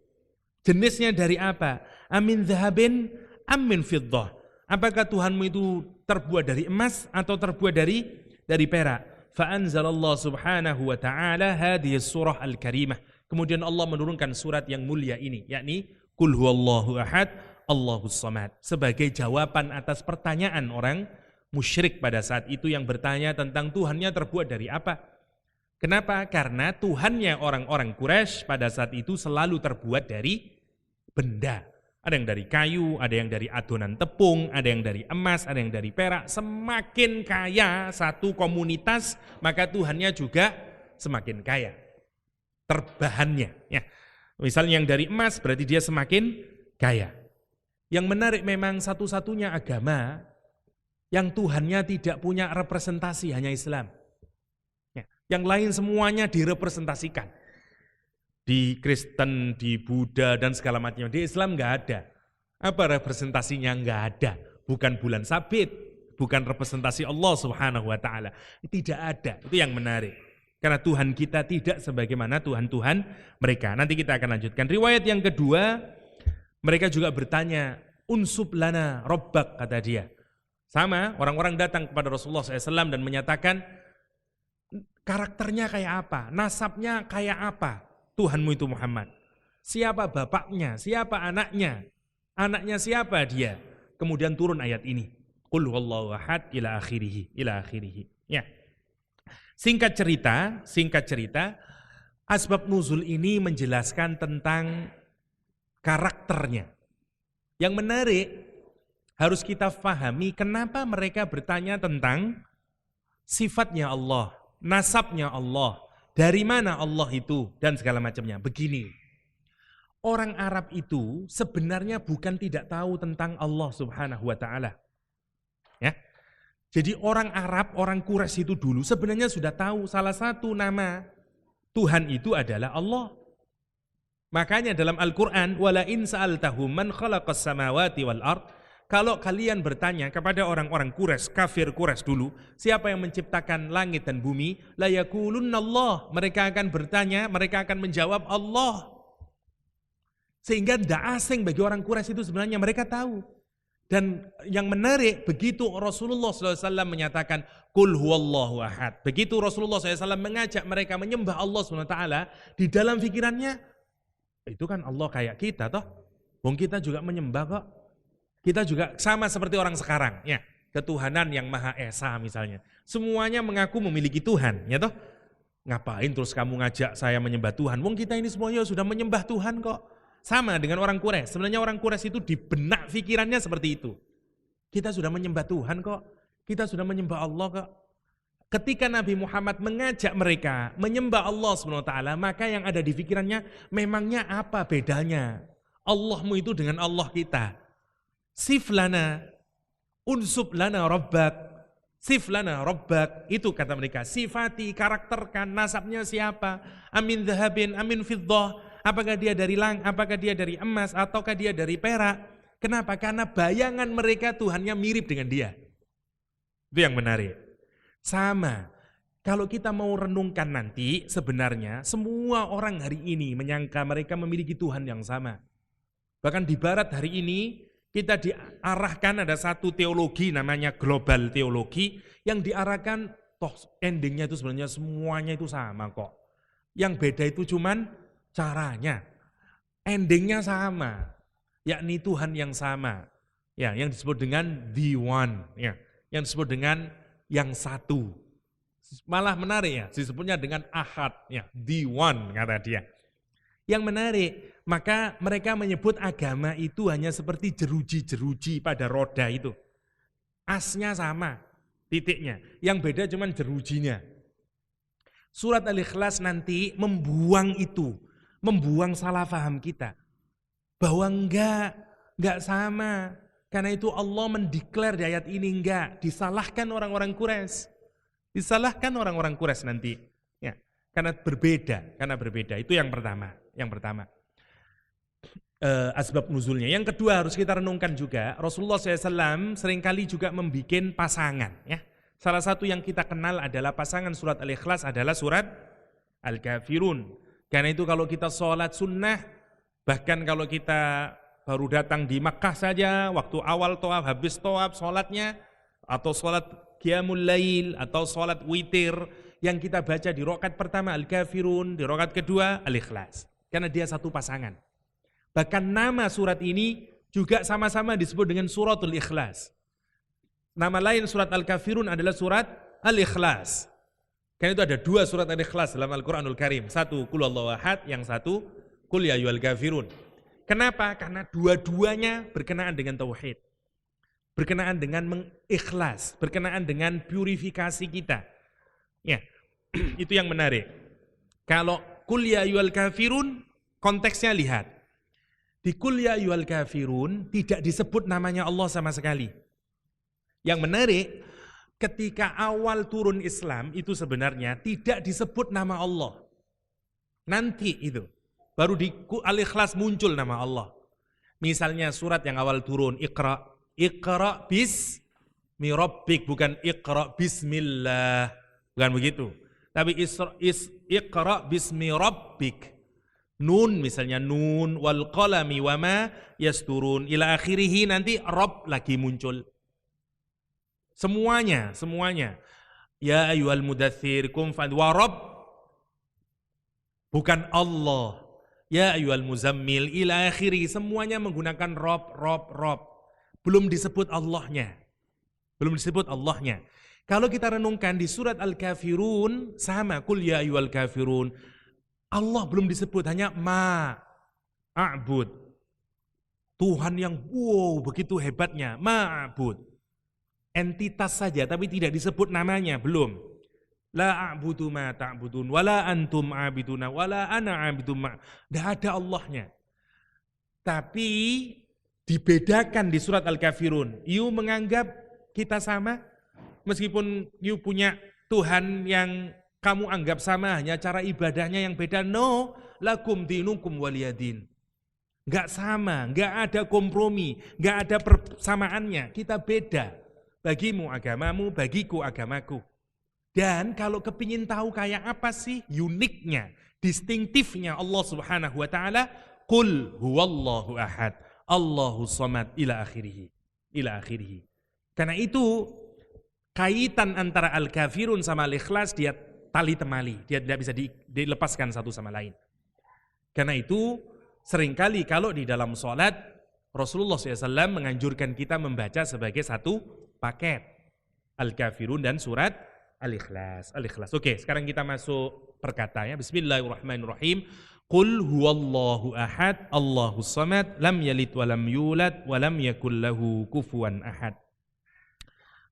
Jenisnya dari apa? Amin dhahabin, amin fiddah. Apakah Tuhanmu itu terbuat dari emas atau terbuat dari perak? Fa'anzalallah subhanahu wa ta'ala hadhihi surah al-karimah. Kemudian Allah menurunkan surat yang mulia ini, yakni Qul huwallahu ahad, Allahus samad, sebagai jawaban atas pertanyaan orang musyrik pada saat itu yang bertanya tentang Tuhannya terbuat dari apa. Kenapa? Karena Tuhannya orang-orang Quraisy pada saat itu selalu terbuat dari benda. Ada yang dari kayu, ada yang dari adonan tepung, ada yang dari emas, ada yang dari perak. Semakin kaya satu komunitas, maka Tuhannya juga semakin kaya. Terbahannya. Ya. Misalnya yang dari emas berarti dia semakin kaya. Yang menarik memang satu-satunya agama yang Tuhannya tidak punya representasi, hanya Islam. Yang lain semuanya direpresentasikan. Di Kristen, di Buddha, dan segala macamnya. Di Islam nggak ada. Apa representasinya? Nggak ada. Bukan bulan sabit, bukan representasi Allah Subhanahu wa ta'ala. Tidak ada. Itu yang menarik. Karena Tuhan kita tidak sebagaimana Tuhan-Tuhan mereka. Nanti kita akan lanjutkan. Riwayat yang kedua, mereka juga bertanya, unsub lana rabbak, kata dia. Sama, orang-orang datang kepada Rasulullah SAW dan menyatakan, karakternya kayak apa, nasabnya kayak apa Tuhanmu itu Muhammad. Siapa bapaknya, siapa anaknya siapa dia. Kemudian turun ayat ini. Qul huwallahu ahad ila akhirih. Ya. Singkat cerita, asbab nuzul ini menjelaskan tentang karakternya. Yang menarik, harus kita fahami kenapa mereka bertanya tentang sifatnya Allah, nasabnya Allah, dari mana Allah itu, dan segala macamnya. Begini, orang Arab itu sebenarnya bukan tidak tahu tentang Allah Subhanahu wa Ta'ala. Ya. Jadi orang Arab, orang Quraisy itu dulu sebenarnya sudah tahu salah satu nama Tuhan itu adalah Allah. Makanya dalam Al-Quran, wala in sa'altahum man khalaqas samawati wal ard, kalau kalian bertanya kepada orang-orang Quraisy, kafir Quraisy dulu, siapa yang menciptakan langit dan bumi, la yaqulunna Allah, mereka akan bertanya, mereka akan menjawab Allah. Sehingga tidak asing bagi orang Quraisy itu sebenarnya mereka tahu. Dan yang menarik, begitu Rasulullah SAW menyatakan Qul huwallahu ahad, begitu Rasulullah SAW mengajak mereka menyembah Allah SWT, di dalam pikirannya, itu kan Allah kayak kita toh, wong kita juga menyembah kok, kita juga sama seperti orang sekarang, ya, ketuhanan yang Maha Esa misalnya, semuanya mengaku memiliki Tuhan, ya toh, ngapain terus kamu ngajak saya menyembah Tuhan, wong kita ini semuanya sudah menyembah Tuhan kok. Sama dengan orang Quraisy. Sebenarnya orang Quraisy itu di benak pikirannya seperti itu. Kita sudah menyembah Tuhan kok. Kita sudah menyembah Allah kok. Ketika Nabi Muhammad mengajak mereka menyembah Allah SWT, maka yang ada di pikirannya, memangnya apa bedanya Allahmu itu dengan Allah kita? Siflana, unsub lana rabbak, siflana rabbak, itu kata mereka. Sifati, karakterkan, nasabnya siapa? Amin dhahabin, amin fiddah. Apakah dia dari apakah dia dari emas, ataukah dia dari perak? Kenapa? Karena bayangan mereka Tuhannya mirip dengan dia. Itu yang menarik. Sama, kalau kita mau renungkan nanti, sebenarnya semua orang hari ini menyangka mereka memiliki Tuhan yang sama. Bahkan di barat hari ini, kita diarahkan ada satu teologi namanya global teologi, yang diarahkan, toh endingnya itu sebenarnya semuanya itu sama kok. Yang beda itu cuman caranya, endingnya sama, yakni Tuhan yang sama, ya, yang disebut dengan the one, ya, yang disebut dengan yang satu. Malah menarik ya, disebutnya dengan ahad, ya, the one kata dia. Yang menarik, maka mereka menyebut agama itu hanya seperti jeruji-jeruji pada roda itu. Asnya sama, titiknya, yang beda cuman jerujinya. Surat Al-Ikhlas nanti membuang itu, membuang salah paham kita bahwa enggak sama. Karena itu Allah mendeklar di ayat ini enggak, disalahkan orang-orang Quraisy. Disalahkan orang-orang Quraisy nanti. Ya, karena berbeda. Itu yang pertama. Asbab nuzulnya. Yang kedua harus kita renungkan juga, Rasulullah SAW seringkali juga membuat pasangan. Ya. Salah satu yang kita kenal adalah pasangan surat Al-Ikhlas adalah surat Al-Kafirun. Karena itu kalau kita sholat sunnah, bahkan kalau kita baru datang di Makkah saja, waktu awal tawaf, habis tawaf sholatnya, atau sholat qiyamul lail, atau sholat witir, yang kita baca di rakaat pertama Al-Kafirun, di rakaat kedua Al-Ikhlas. Karena dia satu pasangan. Bahkan nama surat ini juga sama-sama disebut dengan suratul Ikhlas. Nama lain surat Al-Kafirun adalah surat Al-Ikhlas. Karena itu ada dua surat Al-Ikhlas dalam Al-Quranul Karim. Satu Qul huwallahu ahad, yang satu Qul ya ayyuhal kafirun. Kenapa? Karena dua-duanya berkenaan dengan tauhid. Berkenaan dengan mengikhlas, berkenaan dengan purifikasi kita. Ya, itu yang menarik. Kalau Qul ya ayyuhal kafirun, konteksnya lihat. Di Qul ya ayyuhal kafirun tidak disebut namanya Allah sama sekali. Yang menarik, ketika awal turun Islam itu sebenarnya tidak disebut nama Allah. Nanti itu, baru di Al-Ikhlas muncul nama Allah. Misalnya surat yang awal turun, Iqra bismi rabbik, bukan Iqra bismillah. Bukan begitu. Tapi iqra bismi rabbik. Nun misalnya nun wal qalami wama yasturun ila akhirih, nanti Rabb lagi muncul. Semuanya. Ya ayyuhal mudaththir qum wa Rabb, bukan Allah. Ya ayyuhal muzammil ila akhirih, semuanya menggunakan Rabb. Belum disebut Allahnya. Kalau kita renungkan di surat Al-Kafirun sama, qul ya ayyuhal kafirun. Allah belum disebut, hanya ma'abud. Tuhan yang begitu hebatnya, ma'abud. Entitas saja tapi tidak disebut namanya, belum. La a'budu ma ta'budun wala antum a'biduna wala ana a'budu ma. Tidak ada Allahnya. Tapi dibedakan di surat Al-Kafirun. You menganggap kita sama meskipun you punya Tuhan yang kamu anggap sama, hanya cara ibadahnya yang beda. No, lakum dinukum waliyadin. Enggak sama, enggak ada kompromi, enggak ada persamaannya. Kita beda. Bagimu agamamu, bagiku agamaku. Dan kalau kepingin tahu kayak apa sih uniknya, distinktifnya Allah Subhanahu wa taala, qul huwallahu ahad, Allahus samad ila akhirih. Karena itu kaitan antara Al-Kafirun sama Al-Ikhlas dia tali temali, dia tidak bisa dilepaskan satu sama lain. Karena itu seringkali kalau di dalam sholat Rasulullah SAW menganjurkan kita membaca sebagai satu paket, Al-Kafirun dan surat Al-Ikhlas. Oke, sekarang kita masuk perkatanya. Bismillahirrahmanirrahim. Qul huwallahu ahad, Allahus samad, lam yalid wa lam yulad wa lam yakul lahu kufuwan ahad.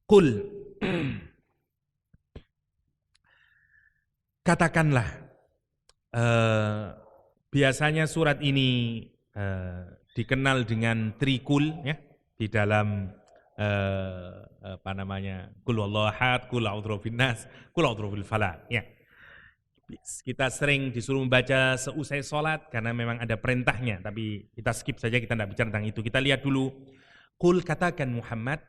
Qul katakanlah, biasanya surat ini dikenal dengan trikul ya, di dalam qul huwallahu ahad, qul a'udzu birabbin nas, qul a'udzu birabbil falaq ya. Kita sering disuruh membaca seusai sholat karena memang ada perintahnya, tapi kita skip saja, kita tidak bicara tentang itu. Kita lihat dulu. Qul, katakan Muhammad,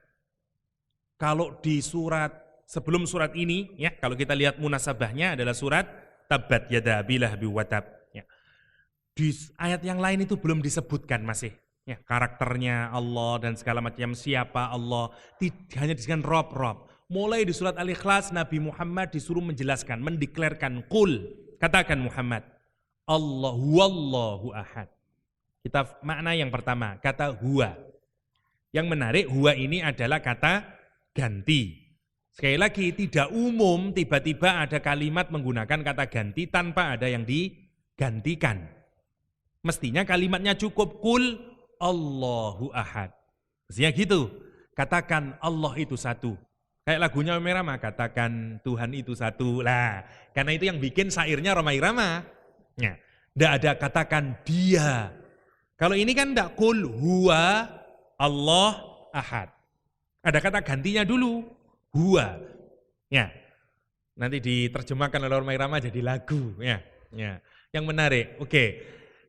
kalau di surat sebelum surat ini, ya, kalau kita lihat munasabahnya adalah surat Tabbat yada abi lahabin wa tab. Ya. Di ayat yang lain itu belum disebutkan masih, ya, karakternya Allah dan segala macam, siapa Allah, hanya disebutkan Rob. Mulai di surat Al-Ikhlas Nabi Muhammad disuruh menjelaskan, mendeklarkan, qul, katakan Muhammad, Allahu ahad. Kita makna yang pertama, kata huwa. Yang menarik, huwa ini adalah kata ganti. Sekali lagi, tidak umum tiba-tiba ada kalimat menggunakan kata ganti tanpa ada yang digantikan. Mestinya kalimatnya cukup, qul Allahu ahad. Mestinya gitu. Katakan Allah itu satu. Kayak lagunya Roma Irama, katakan Tuhan itu satu. Lah, karena itu yang bikin syairnya Roma Irama. Ya, tidak ada katakan dia. Kalau ini kan tidak, qul huwa Allah ahad. Ada kata gantinya dulu, huwa. Ya. Nanti diterjemahkan oleh Roma Irama jadi lagu, ya. Ya. Yang menarik. Oke.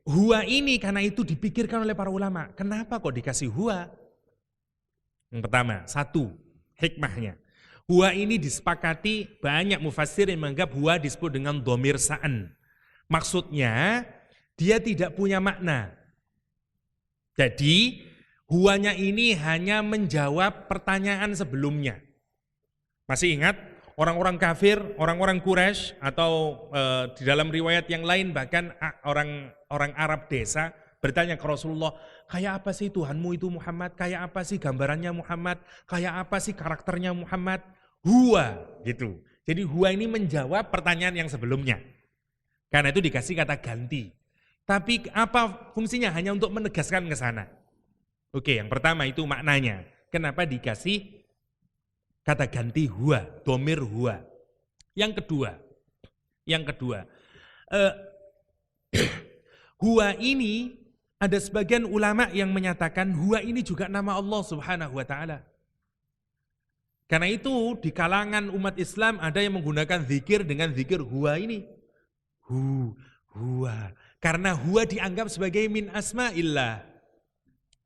Huwa ini karena itu dipikirkan oleh para ulama. Kenapa kok dikasih huwa? Yang pertama, satu, hikmahnya. Huwa ini disepakati banyak mufassir yang menganggap huwa disebut dengan dhamir sa'an. Maksudnya dia tidak punya makna. Jadi huwanya ini hanya menjawab pertanyaan sebelumnya. Masih ingat orang-orang kafir, orang-orang Quraisy atau di dalam riwayat yang lain bahkan orang Arab desa bertanya ke Rasulullah, kayak apa sih Tuhanmu itu Muhammad? Kayak apa sih gambarannya Muhammad? Kayak apa sih karakternya Muhammad? Huwa gitu. Jadi huwa ini menjawab pertanyaan yang sebelumnya. Karena itu dikasih kata ganti. Tapi apa fungsinya? Hanya untuk menegaskan ke sana. Oke, yang pertama itu maknanya. Kenapa dikasih kata ganti huwa, dhamir huwa. Yang kedua, huwa ini ada sebagian ulama yang menyatakan huwa ini juga nama Allah Subhanahu wa taala. Karena itu di kalangan umat Islam ada yang menggunakan zikir dengan zikir huwa ini. Huwa. Karena huwa dianggap sebagai min asma'illah.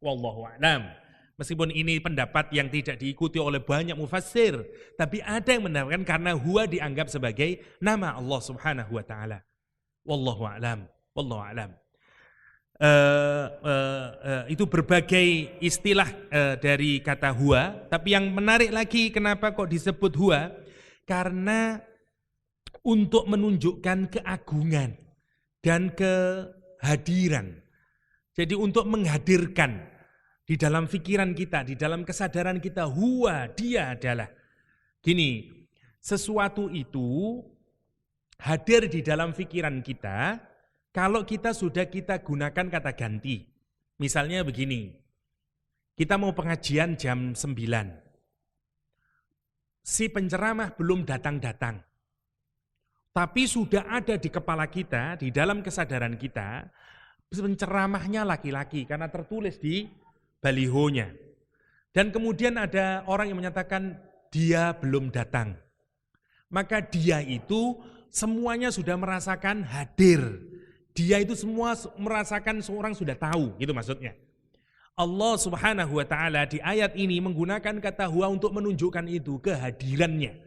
Wallahu a'lam. Meskipun ini pendapat yang tidak diikuti oleh banyak mufassir, tapi ada yang mendapatkan karena huwa dianggap sebagai nama Allah Subhanahu wa taala. Wallahu a'lam. Wallahu a'lam. Itu berbagai istilah dari kata huwa, tapi yang menarik lagi kenapa kok disebut huwa? Karena untuk menunjukkan keagungan dan kehadiran. Jadi untuk menghadirkan di dalam pikiran kita, di dalam kesadaran kita, huwa, dia adalah. Gini, sesuatu itu hadir di dalam pikiran kita kalau kita sudah kita gunakan kata ganti. Misalnya begini, kita mau pengajian jam 9. Si penceramah belum datang-datang. Tapi sudah ada di kepala kita, di dalam kesadaran kita, penceramahnya laki-laki karena tertulis di balihonya. Dan kemudian ada orang yang menyatakan dia belum datang. Maka dia itu semuanya sudah merasakan hadir. Dia itu semua merasakan seorang sudah tahu, gitu maksudnya. Allah Subhanahu wa taala di ayat ini menggunakan kata huwa untuk menunjukkan itu kehadirannya.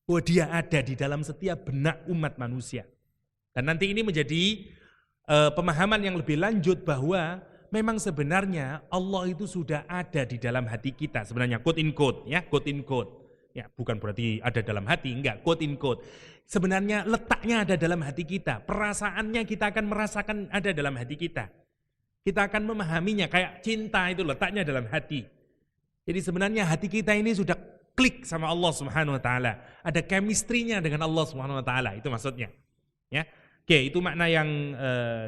Bahwa dia ada di dalam setiap benak umat manusia. Dan nanti ini menjadi pemahaman yang lebih lanjut bahwa memang sebenarnya Allah itu sudah ada di dalam hati kita. Sebenarnya quote in quote, ya, quote in quote. Ya, bukan berarti ada dalam hati, enggak, quote in quote. Sebenarnya letaknya ada dalam hati kita. Perasaannya kita akan merasakan ada dalam hati kita. Kita akan memahaminya kayak cinta itu letaknya dalam hati. Jadi sebenarnya hati kita ini sudah klik sama Allah Subhanahu wa taala. Ada chemistry-nya dengan Allah Subhanahu wa taala, itu maksudnya. Ya. Oke, itu makna yang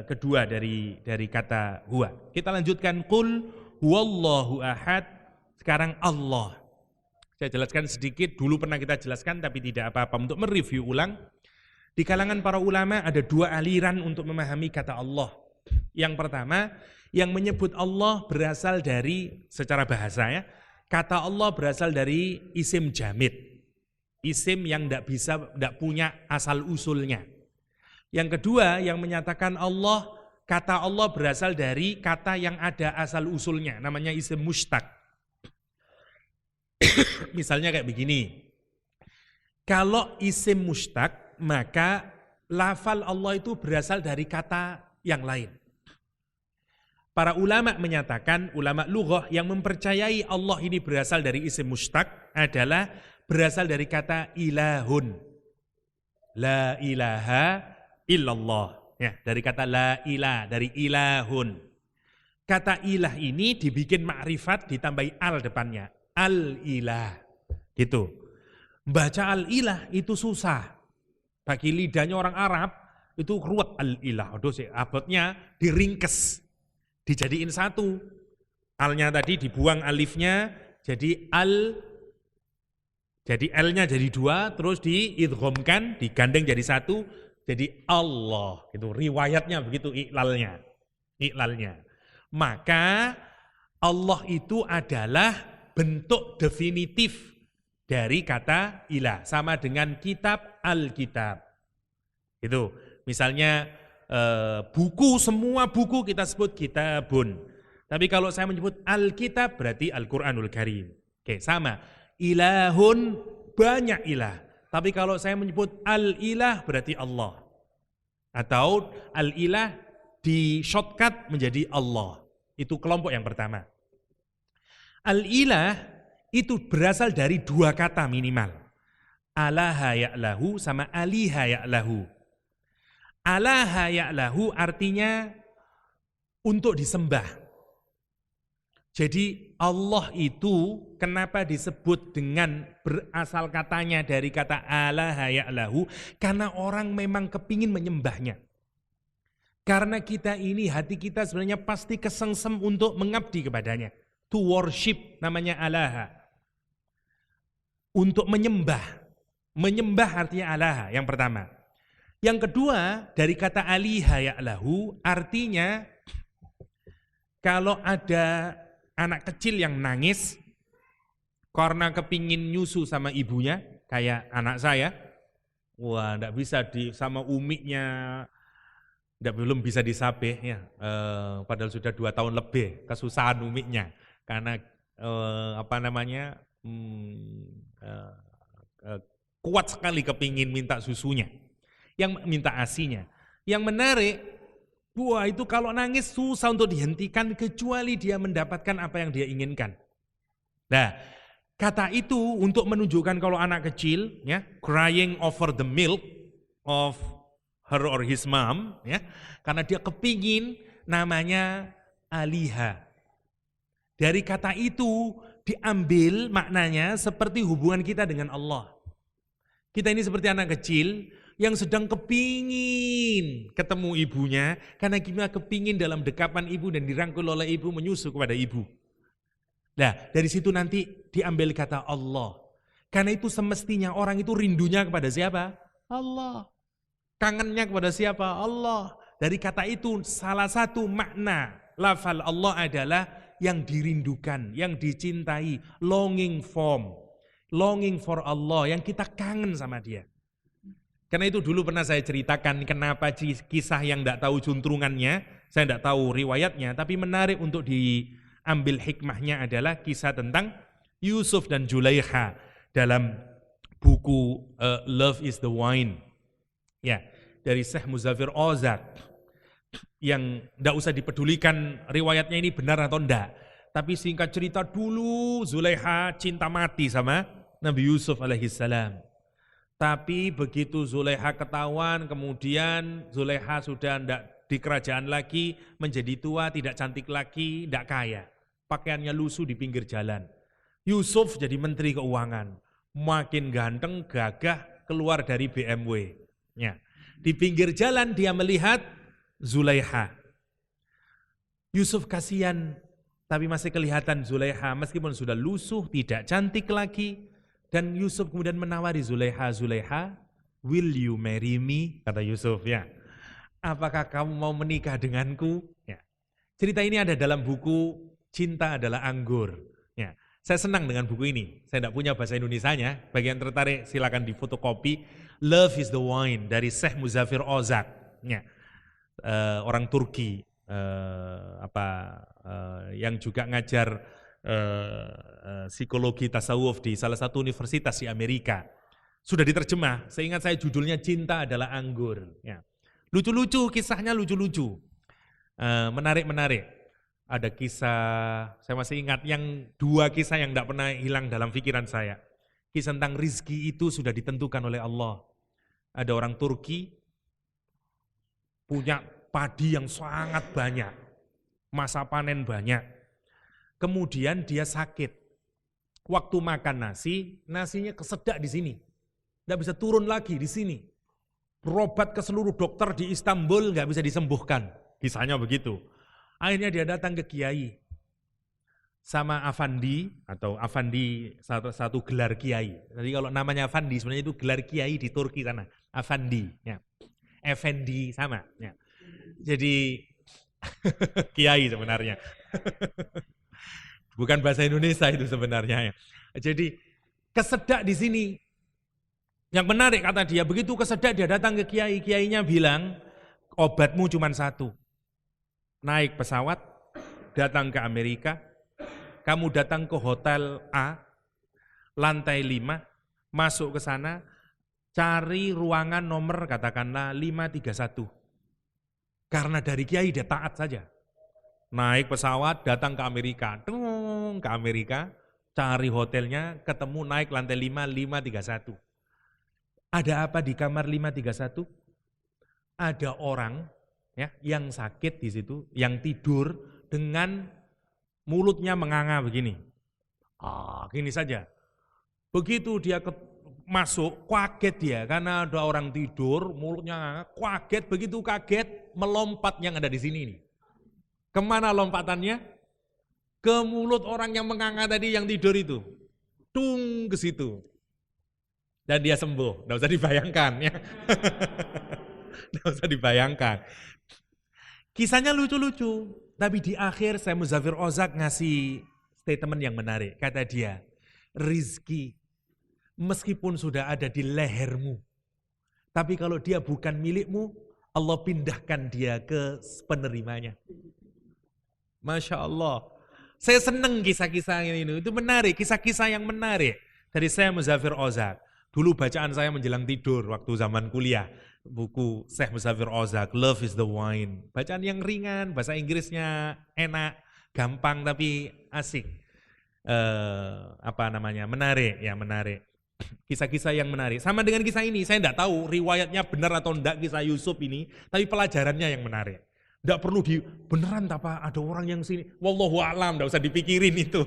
kedua dari kata huwa. Kita lanjutkan, qul huwallahu ahad. Sekarang Allah. Saya jelaskan sedikit, dulu pernah kita jelaskan tapi tidak apa-apa untuk mereview ulang. Di kalangan para ulama ada dua aliran untuk memahami kata Allah. Yang pertama, yang menyebut Allah berasal dari secara bahasa, ya. Kata Allah berasal dari isim jamid. Isim yang tidak punya asal usulnya. Yang kedua, yang menyatakan Allah, kata Allah berasal dari kata yang ada asal usulnya, namanya isim mushtaq. Misalnya kayak begini, kalau isim mushtaq, maka lafal Allah itu berasal dari kata yang lain. Para ulama menyatakan, ulama lughah yang mempercayai Allah ini berasal dari isim mushtaq adalah berasal dari kata ilahun. La ilaha illallah, ya, dari kata la ilah, dari ilahun. Kata ilah ini dibikin ma'rifat ditambahi al depannya, al ilah, gitu. Baca al ilah itu susah, bagi lidahnya orang Arab itu ruwet al ilah. Aduh sih, abotnya diringkes, dijadiin satu. Alnya tadi dibuang alifnya, jadi al, jadi L-nya jadi dua, terus diidghamkan, digandeng jadi satu. Jadi Allah, itu riwayatnya begitu, iklalnya. Maka Allah itu adalah bentuk definitif dari kata ilah, sama dengan kitab, al-kitab. Itu misalnya buku, semua buku kita sebut kitabun. Tapi kalau saya menyebut al-kitab berarti Al-Quranul Karim. Oke, sama. Ilahun, banyak ilah. Tapi kalau saya menyebut al-ilah berarti Allah. Atau al-ilah di shortcut menjadi Allah. Itu kelompok yang pertama. Al-ilah itu berasal dari dua kata minimal. Alaha ya'lahu sama aliha ya'lahu. Alaha ya'lahu artinya untuk disembah. Jadi Allah itu kenapa disebut dengan berasal katanya dari kata alaha ya'lahu, karena orang memang kepingin menyembahnya. Karena kita ini, hati kita sebenarnya pasti kesengsem untuk mengabdi kepadanya. To worship namanya alaha. Untuk menyembah. Menyembah artinya alaha, yang pertama. Yang kedua, dari kata aliha ya'lahu artinya kalau ada anak kecil yang nangis karena kepingin nyusu sama ibunya, kayak anak saya, wah enggak bisa sama umiknya, belum bisa disabeh ya, padahal sudah 2 tahun lebih kesusahan umiknya karena kuat sekali kepingin minta susunya, yang minta asinya. Yang menarik, buah itu kalau nangis susah untuk dihentikan kecuali dia mendapatkan apa yang dia inginkan. Nah, kata itu untuk menunjukkan kalau anak kecil, ya, crying over the milk of her or his mom, ya, karena dia kepingin, namanya aliha. Dari kata itu diambil maknanya seperti hubungan kita dengan Allah. Kita ini seperti anak kecil yang sedang kepingin ketemu ibunya, karena kita kepingin dalam dekapan ibu dan dirangkul oleh ibu, menyusu kepada ibu. Nah, dari situ nanti diambil kata Allah. Karena itu semestinya orang itu rindunya kepada siapa? Allah. Kangennya kepada siapa? Allah. Dari kata itu salah satu makna lafal Allah adalah yang dirindukan, yang dicintai, longing for Allah, yang kita kangen sama dia. Karena itu dulu pernah saya ceritakan kenapa kisah yang tidak tahu juntrungannya, saya tidak tahu riwayatnya, tapi menarik untuk diambil hikmahnya adalah kisah tentang Yusuf dan Zulaikha dalam buku Love is the Wine, ya, dari Syekh Muzaffar Ozak, yang tidak usah dipedulikan riwayatnya ini benar atau tidak. Tapi singkat cerita dulu Zulaikha cinta mati sama Nabi Yusuf alaihissalam. Tapi begitu Zulaikha ketahuan, kemudian Zulaikha sudah tidak di kerajaan lagi, menjadi tua, tidak cantik lagi, tidak kaya. Pakaiannya lusuh di pinggir jalan. Yusuf jadi menteri keuangan. Makin ganteng, gagah, keluar dari BMW. Ya. Di pinggir jalan dia melihat Zulaikha. Yusuf kasihan, tapi masih kelihatan Zulaikha meskipun sudah lusuh, tidak cantik lagi. Dan Yusuf kemudian menawari Zulaikha, "Zulaikha, will you marry me?" Kata Yusuf, ya. "Apakah kamu mau menikah denganku?" Ya. Cerita ini ada dalam buku Cinta Adalah Anggur. Ya. Saya senang dengan buku ini. Saya tidak punya bahasa Indonesianya. Bagi yang tertarik silakan difotokopi. Love is the Wine dari Syekh Muzaffar Ozak. Ya. Orang Turki, yang juga ngajar psikologi tasawuf di salah satu universitas di Amerika. Sudah diterjemah, seingat saya judulnya Cinta Adalah Anggur. Ya. Lucu-lucu, kisahnya lucu-lucu, menarik-menarik. Ada kisah, saya masih ingat yang dua kisah yang tidak pernah hilang dalam pikiran saya. Kisah tentang rizki itu sudah ditentukan oleh Allah. Ada orang Turki punya padi yang sangat banyak, masa panen banyak. Kemudian dia sakit. Waktu makan nasi, nasinya kesedak di sini. Tidak bisa turun lagi di sini. Berobat ke seluruh dokter di Istanbul, nggak bisa disembuhkan. Kisahnya begitu. Akhirnya dia datang ke kiai. Sama Afandi, atau Afandi satu gelar kiai. Jadi kalau namanya Afandi, sebenarnya itu gelar kiai di Turki sana. Afandi, ya. Effendi sama. Ya. Jadi kiai sebenarnya. Bukan bahasa Indonesia itu sebenarnya. Ya. Jadi kesedak di sini. Yang menarik kata dia, begitu kesedak dia datang ke kiai. Kiainya bilang, obatmu cuma satu. Naik pesawat, datang ke Amerika, kamu datang ke hotel A, lantai 5, masuk ke sana, cari ruangan nomor katakanlah 531. Karena dari kiai dia taat saja. Naik pesawat, datang ke Amerika, cari hotelnya, ketemu naik lantai 5, 531. Ada apa di kamar 531? Ada orang ya yang sakit di situ, yang tidur dengan mulutnya menganga begini. Gini saja. Begitu dia masuk, kaget dia karena ada orang tidur, mulutnya nganga, kaget, begitu kaget melompat yang ada di sini nih. Kemana lompatannya? Ke mulut orang yang menganga tadi yang tidur itu. Tung ke situ. Dan dia sembuh. Nggak usah dibayangkan ya. Nggak usah dibayangkan. Kisahnya lucu-lucu. Tapi di akhir saya Muzaffar Ozak ngasih statement yang menarik. Kata dia, rizki meskipun sudah ada di lehermu. Tapi kalau dia bukan milikmu, Allah pindahkan dia ke penerimanya. Masya Allah. Saya seneng kisah-kisah ini, itu menarik, kisah-kisah yang menarik. Dari Syekh Muzafir Ozak. Dulu bacaan saya menjelang tidur waktu zaman kuliah. Buku Syekh Muzafir Ozak, Love is the Wine. Bacaan yang ringan, bahasa Inggrisnya enak, gampang tapi asik. Menarik, ya menarik. Kisah-kisah yang menarik. Sama dengan kisah ini, saya tidak tahu riwayatnya benar atau tidak kisah Yusuf ini, tapi pelajarannya yang menarik. Tidak perlu beneran apa ada orang yang sini, wallahu a'lam, tidak usah dipikirin itu.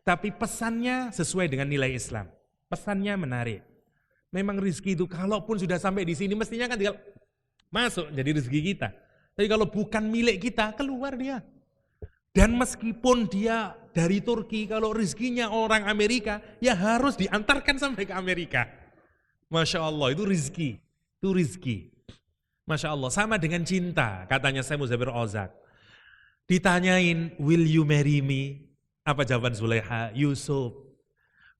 Tapi pesannya sesuai dengan nilai Islam. Pesannya menarik. Memang rezeki itu kalaupun sudah sampai di sini mestinya kan tinggal masuk jadi rezeki kita. Tapi kalau bukan milik kita, keluar dia. Dan meskipun dia dari Turki, kalau rezekinya orang Amerika, ya harus diantarkan sampai ke Amerika. Masya Allah, itu rezeki. Itu rezeki. Masya Allah, sama dengan cinta, katanya Syekh Muzafir Ozak. Ditanyain, will you marry me? Apa jawaban Zulekha? Yusuf,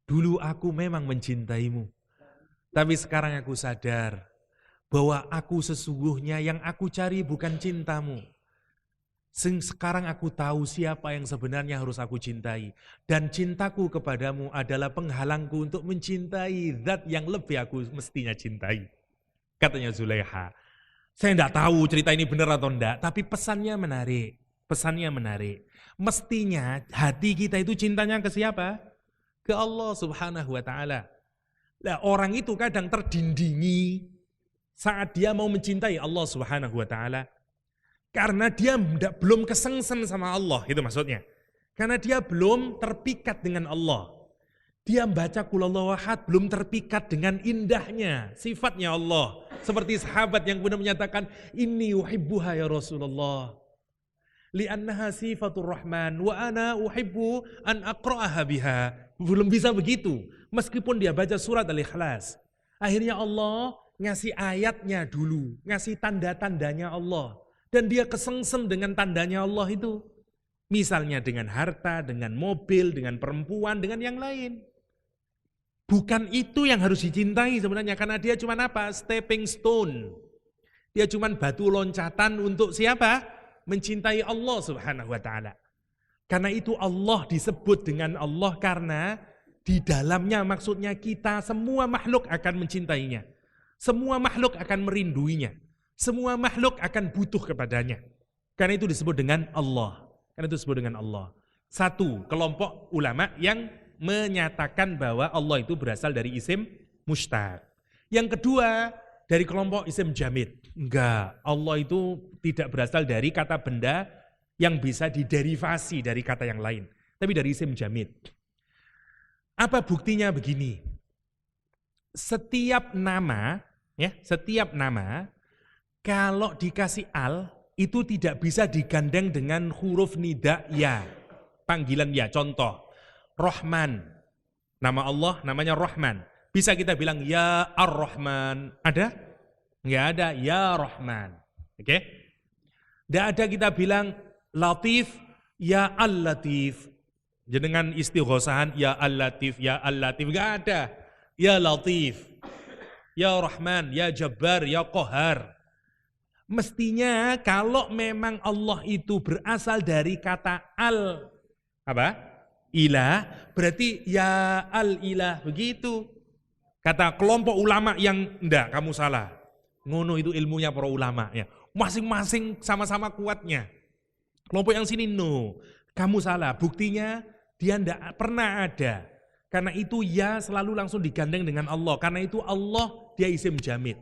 dulu aku memang mencintaimu. Tapi sekarang aku sadar bahwa aku sesungguhnya yang aku cari bukan cintamu. Sekarang aku tahu siapa yang sebenarnya harus aku cintai. Dan cintaku kepadamu adalah penghalangku untuk mencintai zat yang lebih aku mestinya cintai. Katanya Zulekha. Saya tidak tahu cerita ini benar atau enggak, tapi pesannya menarik. Pesannya menarik. Mestinya hati kita itu cintanya ke siapa? Ke Allah Subhanahu wa ta'ala. Nah, orang itu kadang terdindingi saat dia mau mencintai Allah Subhanahu wa ta'ala. Karena dia belum kesengsem sama Allah, itu maksudnya. Karena dia belum terpikat dengan Allah. Dia membaca Qul Huwallahu Ahad belum terpikat dengan indahnya sifatnya Allah. Seperti sahabat yang kemudian menyatakan, inni uhibbuha ya Rasulullah. Li'annaha sifatur rahman wa ana uhibbu an aqra'aha biha. Belum bisa begitu. Meskipun dia baca surat Al-Ikhlas. Akhirnya Allah ngasih ayatnya dulu. Ngasih tanda-tandanya Allah. Dan dia kesengsem dengan tandanya Allah itu. Misalnya dengan harta, dengan mobil, dengan perempuan, dengan yang lain. Bukan itu yang harus dicintai sebenarnya. Karena dia cuma apa? Stepping stone. Dia cuma batu loncatan untuk siapa? Mencintai Allah Subhanahu wa ta'ala. Karena itu Allah disebut dengan Allah karena di dalamnya maksudnya kita semua makhluk akan mencintainya. Semua makhluk akan merinduinya. Semua makhluk akan butuh kepadanya. Karena itu disebut dengan Allah. Karena itu disebut dengan Allah. Satu, kelompok ulama yang menyatakan bahwa Allah itu berasal dari isim mustaq. Yang kedua, dari kelompok isim jamid. Enggak, Allah itu tidak berasal dari kata benda yang bisa diderivasi dari kata yang lain. Tapi dari isim jamid. Apa buktinya begini? Setiap nama, kalau dikasih al, itu tidak bisa digandeng dengan huruf nida ya. Panggilan ya, contoh. Rahman, nama Allah namanya Rahman. Bisa kita bilang ya Ar-Rahman, ada? Enggak ada, ya Rahman. Oke? Enggak ada kita bilang Latif, ya Al-Latif. Dengan istighosahan ya Al-Latif, ya Al-Latif, enggak ada. Ya Latif, ya Rahman, ya Jabbar, ya Qahar. Mestinya kalau memang Allah itu berasal dari kata al apa? Ilah, berarti ya al-ilah, begitu. Kata kelompok ulama yang enggak, kamu salah. Ngono itu ilmunya para ulama ya. Masing-masing sama-sama kuatnya. Kelompok yang sini no, kamu salah. Buktinya dia enggak pernah ada. Karena itu ya selalu langsung digandeng dengan Allah. Karena itu Allah dia isim jamid.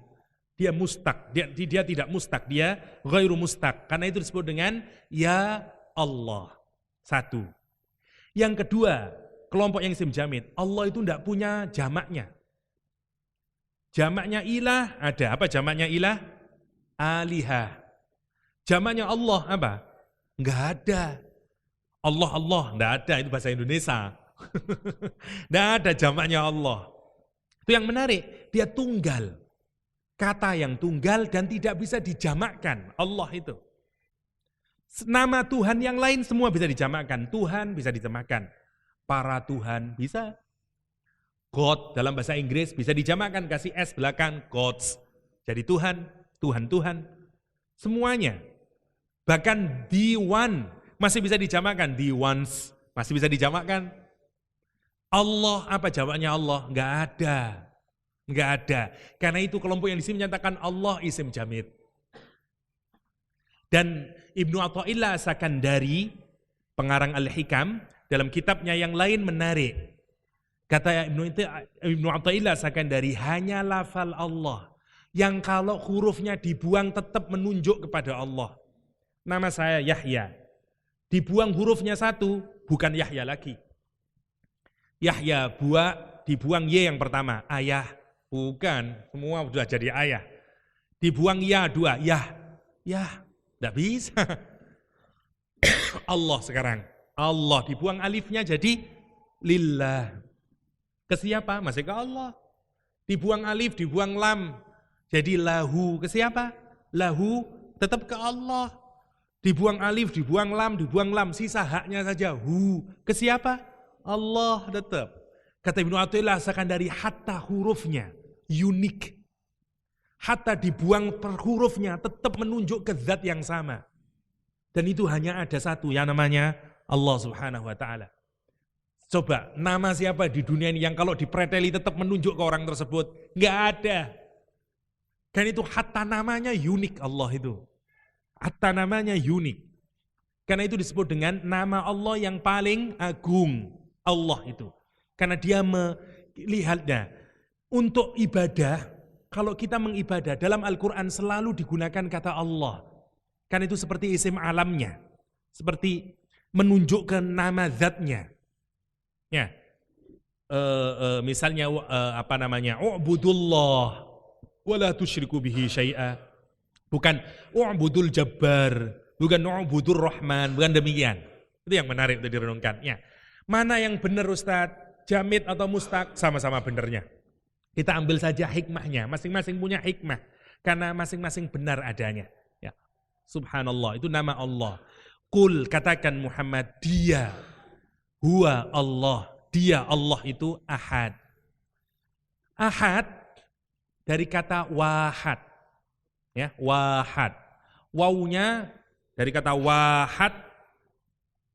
Dia mustaq, dia tidak mustaq, dia ghairu mustaq. Karena itu disebut dengan ya Allah. Satu. Yang kedua, kelompok yang isim jamid, Allah itu tidak punya jamaknya. Jamaknya ilah ada. Apa jamaknya ilah? Alihah. Jamaknya Allah apa? Enggak ada. Allah, enggak ada, itu bahasa Indonesia. Enggak ada jamaknya Allah. Itu yang menarik, dia tunggal. Kata yang tunggal dan tidak bisa dijamakkan. Allah itu. Nama Tuhan yang lain semua bisa dijamakkan. Tuhan bisa dijamakkan. Para Tuhan bisa. God dalam bahasa Inggris bisa dijamakkan. Kasih S belakang. Gods. Jadi Tuhan. Tuhan. Semuanya. Bahkan the one. Masih bisa dijamakkan, the ones. Masih bisa dijamakkan. Allah, apa jawabannya Allah? Enggak ada. Enggak ada. Karena itu kelompok yang di sini menyatakan Allah isim jamid. Dan Ibnu Athaillah As-Sakandari, pengarang Al-Hikam, dalam kitabnya yang lain menarik. Kata Ibnu Athaillah As-Sakandari, hanya lafal Allah yang kalau hurufnya dibuang tetap menunjuk kepada Allah. Nama saya Yahya. Dibuang hurufnya satu, bukan Yahya lagi. Yahya dibuang Y yang pertama, ayah. Bukan, semua sudah jadi ayah. Dibuang ya dua, yah. Tidak bisa. Allah sekarang. Allah dibuang alifnya jadi lillah. Ke siapa? Masih ke Allah. Dibuang alif, dibuang lam. Jadi lahu. Ke siapa? Lahu tetap ke Allah. Dibuang alif, dibuang lam. Sisa haknya saja. Hu. Ke siapa? Allah tetap. Kata Ibnu Athaillah As-Sakandari, hatta hurufnya unik. Hatta dibuang per hurufnya tetap menunjuk ke zat yang sama. Dan itu hanya ada satu yang namanya Allah Subhanahu wa taala. Coba nama siapa di dunia ini yang kalau dipreteli tetap menunjuk ke orang tersebut? Enggak ada. Dan itu hatta namanya unik Allah itu. Hatta namanya unik. Karena itu disebut dengan nama Allah yang paling agung. Allah itu. Karena dia melihatnya. Untuk ibadah, kalau kita mengibadah, dalam Al-Quran selalu digunakan kata Allah. Karena itu seperti isim alamnya. Seperti menunjukkan nama zatnya. Ya, misalnya U'budullah wala tusyriku bihi syai'a. Bukan U'budul Jabbar, bukan U'budur Rahman, bukan demikian. Itu yang menarik untuk direnungkan. Ya. Mana yang benar Ustadz? Jamid atau mustaq? Sama-sama benernya. Kita ambil saja hikmahnya. Masing-masing punya hikmah. Karena masing-masing benar adanya. Ya. Subhanallah, itu nama Allah. Qul, katakan Muhammad, dia. Huwa Allah. Dia Allah itu ahad. Ahad dari kata wahad. Ya, wahad. Wawunya dari kata wahad.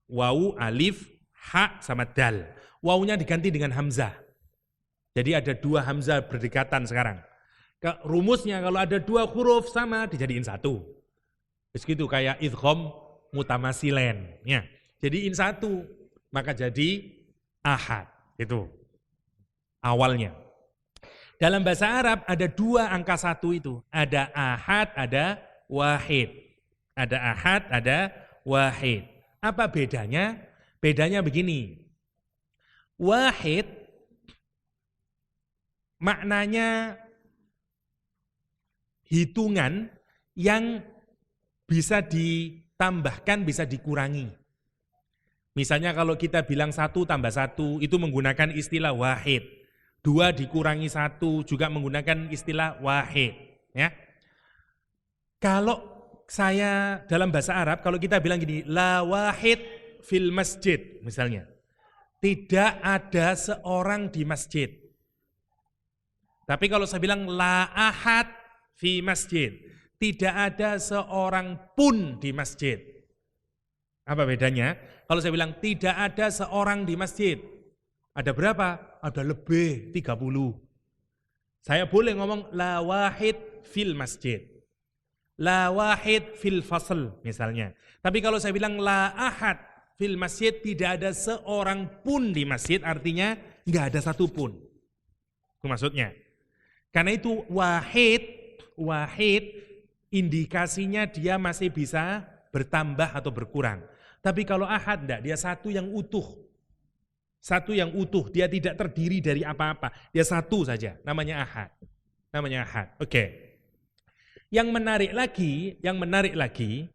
Wawu, alif, ha sama dal. Wawunya diganti dengan hamzah. Jadi ada dua hamzah berdekatan sekarang. Rumusnya kalau ada dua huruf sama dijadiin satu. Begitu kayak idgham mutamasilen. Ya. Jadiin satu. Maka jadi ahad. Itu awalnya. Dalam bahasa Arab ada dua angka satu itu. Ada ahad, ada wahid. Ada ahad, ada wahid. Apa bedanya? Bedanya begini. Wahid maknanya hitungan yang bisa ditambahkan, bisa dikurangi. Misalnya kalau kita bilang 1 tambah 1 itu menggunakan istilah wahid. 2 dikurangi 1 juga menggunakan istilah wahid. Ya. Kalau saya dalam bahasa Arab, kalau kita bilang gini, la wahid fil masjid misalnya. Tidak ada seorang di masjid. Tapi kalau saya bilang la ahad fi masjid, tidak ada seorang pun di masjid. Apa bedanya? Kalau saya bilang tidak ada seorang di masjid, ada berapa? Ada lebih 30. Saya boleh ngomong la wahid fil masjid, la wahid fil fasl misalnya. Tapi kalau saya bilang la ahad fil masjid, tidak ada seorang pun di masjid, artinya nggak ada satu pun. Itu maksudnya. Karena itu wahid indikasinya dia masih bisa bertambah atau berkurang. Tapi kalau ahad enggak, dia satu yang utuh. Satu yang utuh, dia tidak terdiri dari apa-apa. Dia satu saja, namanya ahad. Namanya ahad. Oke. Yang menarik lagi,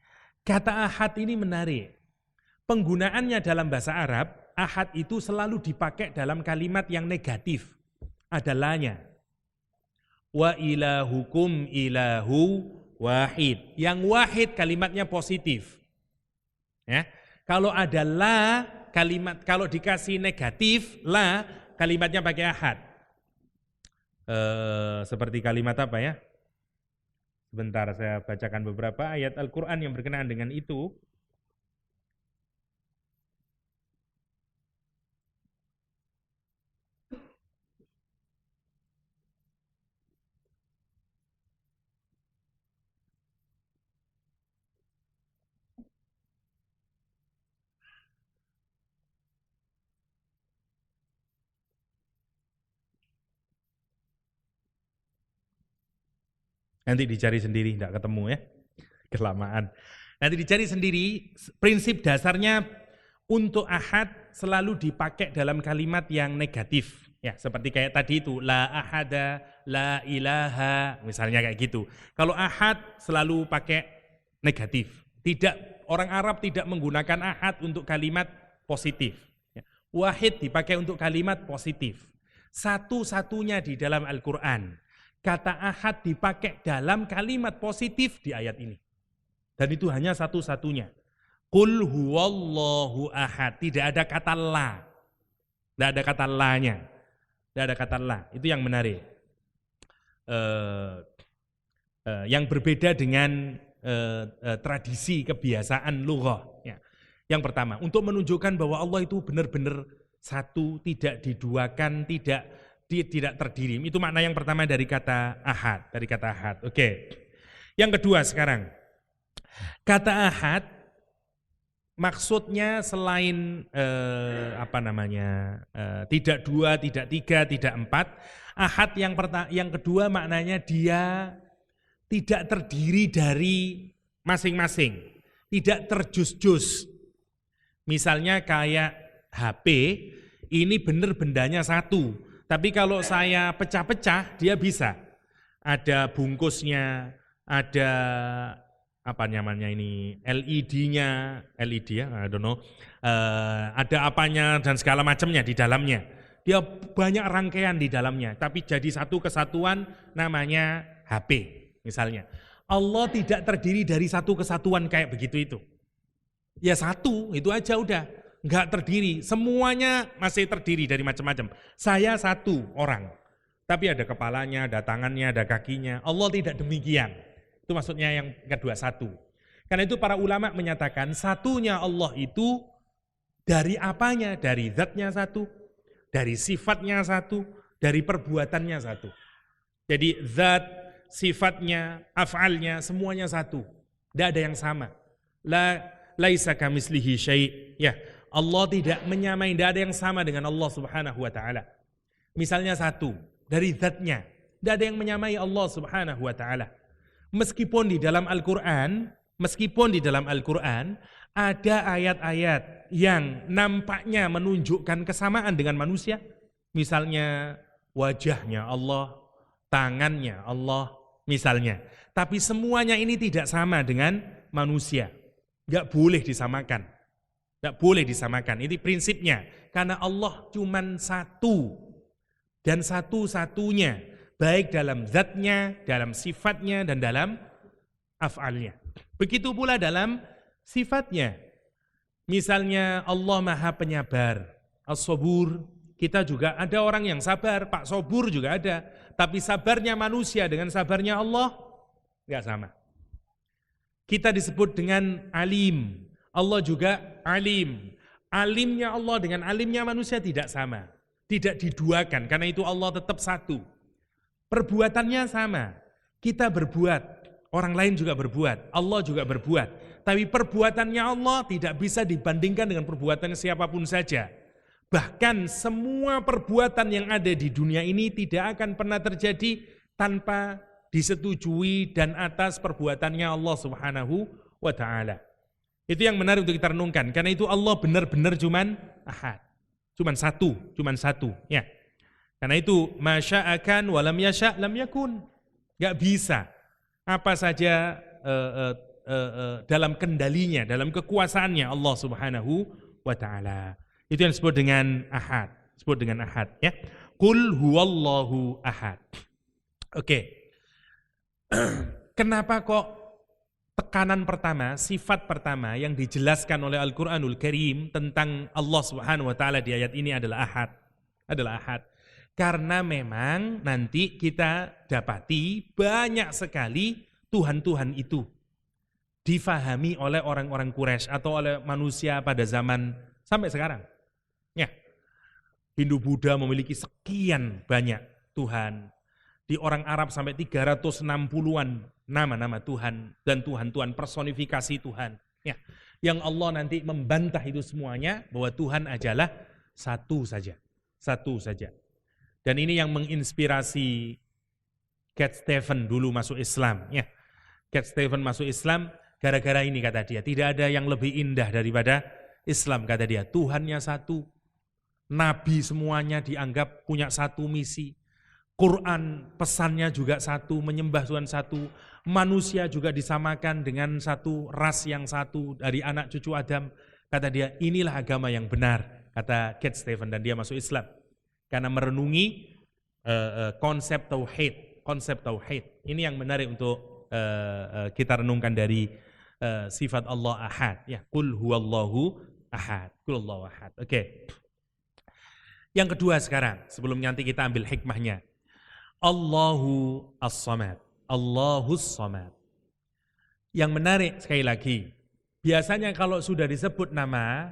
kata ahad ini menarik. Penggunaannya dalam bahasa Arab, ahad itu selalu dipakai dalam kalimat yang negatif. Ada la-nya. Wa ilahukum ilahu wahid. Yang wahid kalimatnya positif. Ya. Kalau ada la, kalau dikasih negatif, la, kalimatnya pakai ahad. Seperti kalimat apa ya? Sebentar saya bacakan beberapa ayat Al-Quran yang berkenaan dengan itu. Nanti dicari sendiri, tidak ketemu ya, kelamaan. Nanti dicari sendiri, prinsip dasarnya untuk ahad selalu dipakai dalam kalimat yang negatif. Ya, seperti kayak tadi itu, la ahada, la ilaha, misalnya kayak gitu. Kalau ahad selalu pakai negatif. Tidak, orang Arab tidak menggunakan ahad untuk kalimat positif. Ya. Wahid dipakai untuk kalimat positif. Satu-satunya di dalam Al-Quran, kata ahad dipakai dalam kalimat positif di ayat ini. Dan itu hanya satu-satunya. Qul huwallahu ahad. Tidak ada kata la. Tidak ada kata la-nya. Tidak ada kata la. Itu yang menarik. Yang berbeda dengan tradisi kebiasaan lughah. Ya. Yang pertama, untuk menunjukkan bahwa Allah itu benar-benar satu, tidak diduakan, tidak terdiri. Itu makna yang pertama dari kata ahad. Dari kata ahad. Oke. Yang kedua sekarang. Kata ahad maksudnya selain tidak dua, tidak tiga, tidak empat. Ahad yang kedua maknanya dia tidak terdiri dari masing-masing, tidak terjus-jus. Misalnya kayak HP, ini benar bendanya satu, tapi kalau saya pecah-pecah dia bisa. Ada bungkusnya, ada LED-nya, LED ya, I don't know, ada apanya dan segala macamnya di dalamnya. Dia banyak rangkaian di dalamnya, tapi jadi satu kesatuan namanya HP misalnya. Allah tidak terdiri dari satu kesatuan kayak begitu itu. Ya satu, itu aja udah, nggak terdiri. Semuanya masih terdiri dari macam-macam. Saya satu orang, tapi ada kepalanya, ada tangannya, ada kakinya. Allah tidak demikian. Itu maksudnya yang kedua, satu. Karena itu para ulama menyatakan satunya Allah itu dari apanya? Dari zatnya satu, dari sifatnya satu, dari perbuatannya satu. Jadi zat, sifatnya, af'alnya, semuanya satu. Tidak ada yang sama. Laisa kamislihi syai'. Ya, Allah tidak menyamai, tidak ada yang sama dengan Allah Subhanahu wa taala. Misalnya satu, dari zatnya, tidak ada yang menyamai Allah Subhanahu wa taala. Meskipun di dalam Al-Quran ada ayat-ayat yang nampaknya menunjukkan kesamaan dengan manusia. Misalnya wajahnya Allah, tangannya Allah misalnya. Tapi semuanya ini tidak sama dengan manusia. Gak boleh disamakan. Gak boleh disamakan. Ini prinsipnya. Karena Allah cuma satu dan satu-satunya. Baik dalam zatnya, dalam sifatnya, dan dalam af'alnya. Begitu pula dalam sifatnya. Misalnya Allah Maha Penyabar, As-Sabur. Kita juga ada orang yang sabar, Pak Sobur juga ada. Tapi sabarnya manusia dengan sabarnya Allah, enggak sama. Kita disebut dengan alim. Allah juga alim. Alimnya Allah dengan alimnya manusia tidak sama. Tidak diduakan, karena itu Allah tetap satu. Perbuatannya sama, kita berbuat, orang lain juga berbuat, Allah juga berbuat. Tapi perbuatannya Allah tidak bisa dibandingkan dengan perbuatan siapapun saja. Bahkan semua perbuatan yang ada di dunia ini tidak akan pernah terjadi tanpa disetujui dan atas perbuatannya Allah Subhanahu wa ta'ala. Itu yang menarik untuk kita renungkan, karena itu Allah benar-benar cuman ahad, cuman satu, ya. Karena itu masya'akan walam yasha' lam yakun. Gak bisa. Apa saja dalam kendalinya, dalam kekuasaannya Allah Subhanahu wa ta'ala. Itu yang disebut dengan ahad. Disebut dengan ahad, ya. Qul huwallahu ahad. Oke. Kenapa kok tekanan pertama, sifat pertama yang dijelaskan oleh Al-Quranul Karim tentang Allah Subhanahu wa ta'ala di ayat ini adalah ahad. Adalah ahad. Karena memang nanti kita dapati banyak sekali Tuhan-Tuhan itu difahami oleh orang-orang Quraisy atau oleh manusia pada zaman sampai sekarang. Ya, Hindu Buddha memiliki sekian banyak Tuhan. Di orang Arab sampai 360-an nama-nama Tuhan dan Tuhan-Tuhan, personifikasi Tuhan. Ya, yang Allah nanti membantah itu semuanya bahwa Tuhan adalah satu saja. Satu saja. Dan ini yang menginspirasi Cat Stevens dulu masuk Islam, ya. Cat Stevens masuk Islam gara-gara ini kata dia. Tidak ada yang lebih indah daripada Islam kata dia. Tuhannya satu, nabi semuanya dianggap punya satu misi. Quran pesannya juga satu, menyembah Tuhan satu. Manusia juga disamakan dengan satu ras yang satu dari anak cucu Adam. Kata dia, inilah agama yang benar, kata Cat Stevens, dan dia masuk Islam. Karena merenungi konsep tauhid. Konsep tauhid. Ini yang menarik untuk kita renungkan dari sifat Allah Ahad. Ya, Qul huwallahu ahad. Qul huwallahu ahad. Oke. Yang kedua sekarang, sebelum nanti kita ambil hikmahnya. Allahu as-samad. Allahus samad. Yang menarik sekali lagi, biasanya kalau sudah disebut nama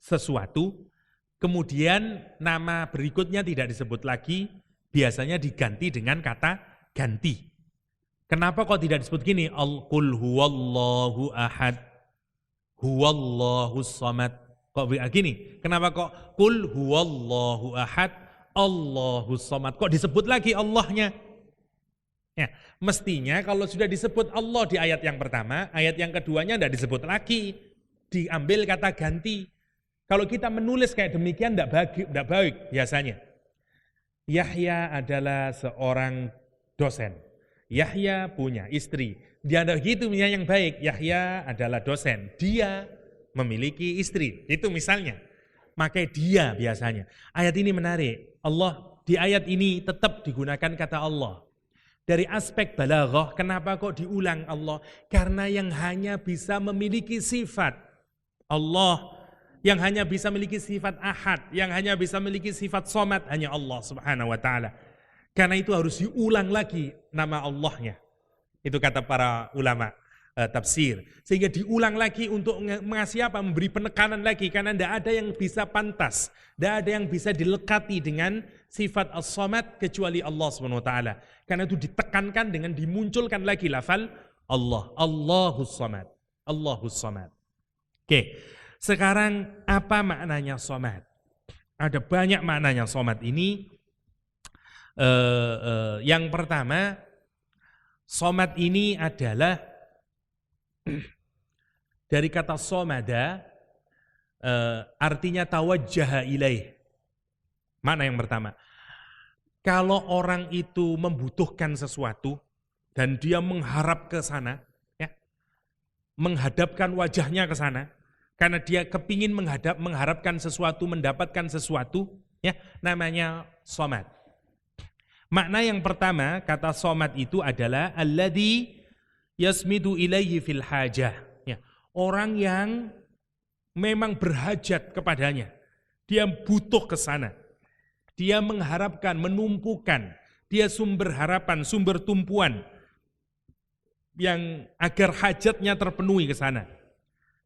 sesuatu, kemudian nama berikutnya tidak disebut lagi, biasanya diganti dengan kata ganti. Kenapa kok tidak disebut gini? Qul huwallahu ahad, huwallahus samad. Kok gini? Kenapa kok qul huwallahu ahad, Allahus samad? Kok disebut lagi Allahnya? Ya, mestinya kalau sudah disebut Allah di ayat yang pertama, ayat yang keduanya tidak disebut lagi, diambil kata ganti. Kalau kita menulis kayak demikian tidak baik biasanya. Yahya adalah seorang dosen. Yahya punya istri. Dia ada gitu yang baik. Yahya adalah dosen. Dia memiliki istri. Itu misalnya. Maka dia biasanya. Ayat ini menarik. Allah di ayat ini tetap digunakan kata Allah. Dari aspek balaghah, kenapa kok diulang Allah? Karena yang hanya bisa memiliki sifat Allah, yang hanya bisa memiliki sifat ahad, yang hanya bisa memiliki sifat somad, hanya Allah subhanahu wa ta'ala. Karena itu harus diulang lagi nama Allahnya. Itu kata para ulama tafsir. Sehingga diulang lagi untuk mengasih apa? Memberi penekanan lagi. Karena tidak ada yang bisa pantas. Tidak ada yang bisa dilekati dengan sifat as-samad kecuali Allah subhanahu wa ta'ala. Karena itu ditekankan dengan dimunculkan lagi lafal Allah. Allahus samad. Allahus samad. Oke. Sekarang apa maknanya somad? Ada banyak maknanya somad ini. Yang pertama, somad ini adalah dari kata somada, artinya tawajjaha ilaih. Makna yang pertama, kalau orang itu membutuhkan sesuatu dan dia mengharap ke sana, ya, menghadapkan wajahnya ke sana, karena dia kepingin mengharapkan sesuatu, mendapatkan sesuatu, ya, namanya somad. Makna yang pertama, kata somad itu adalah alladzi yasmidu ilaihi fil hajah. Ya, orang yang memang berhajat kepadanya. Dia butuh ke sana. Dia mengharapkan, menumpukan. Dia sumber harapan, sumber tumpuan yang agar hajatnya terpenuhi ke sana.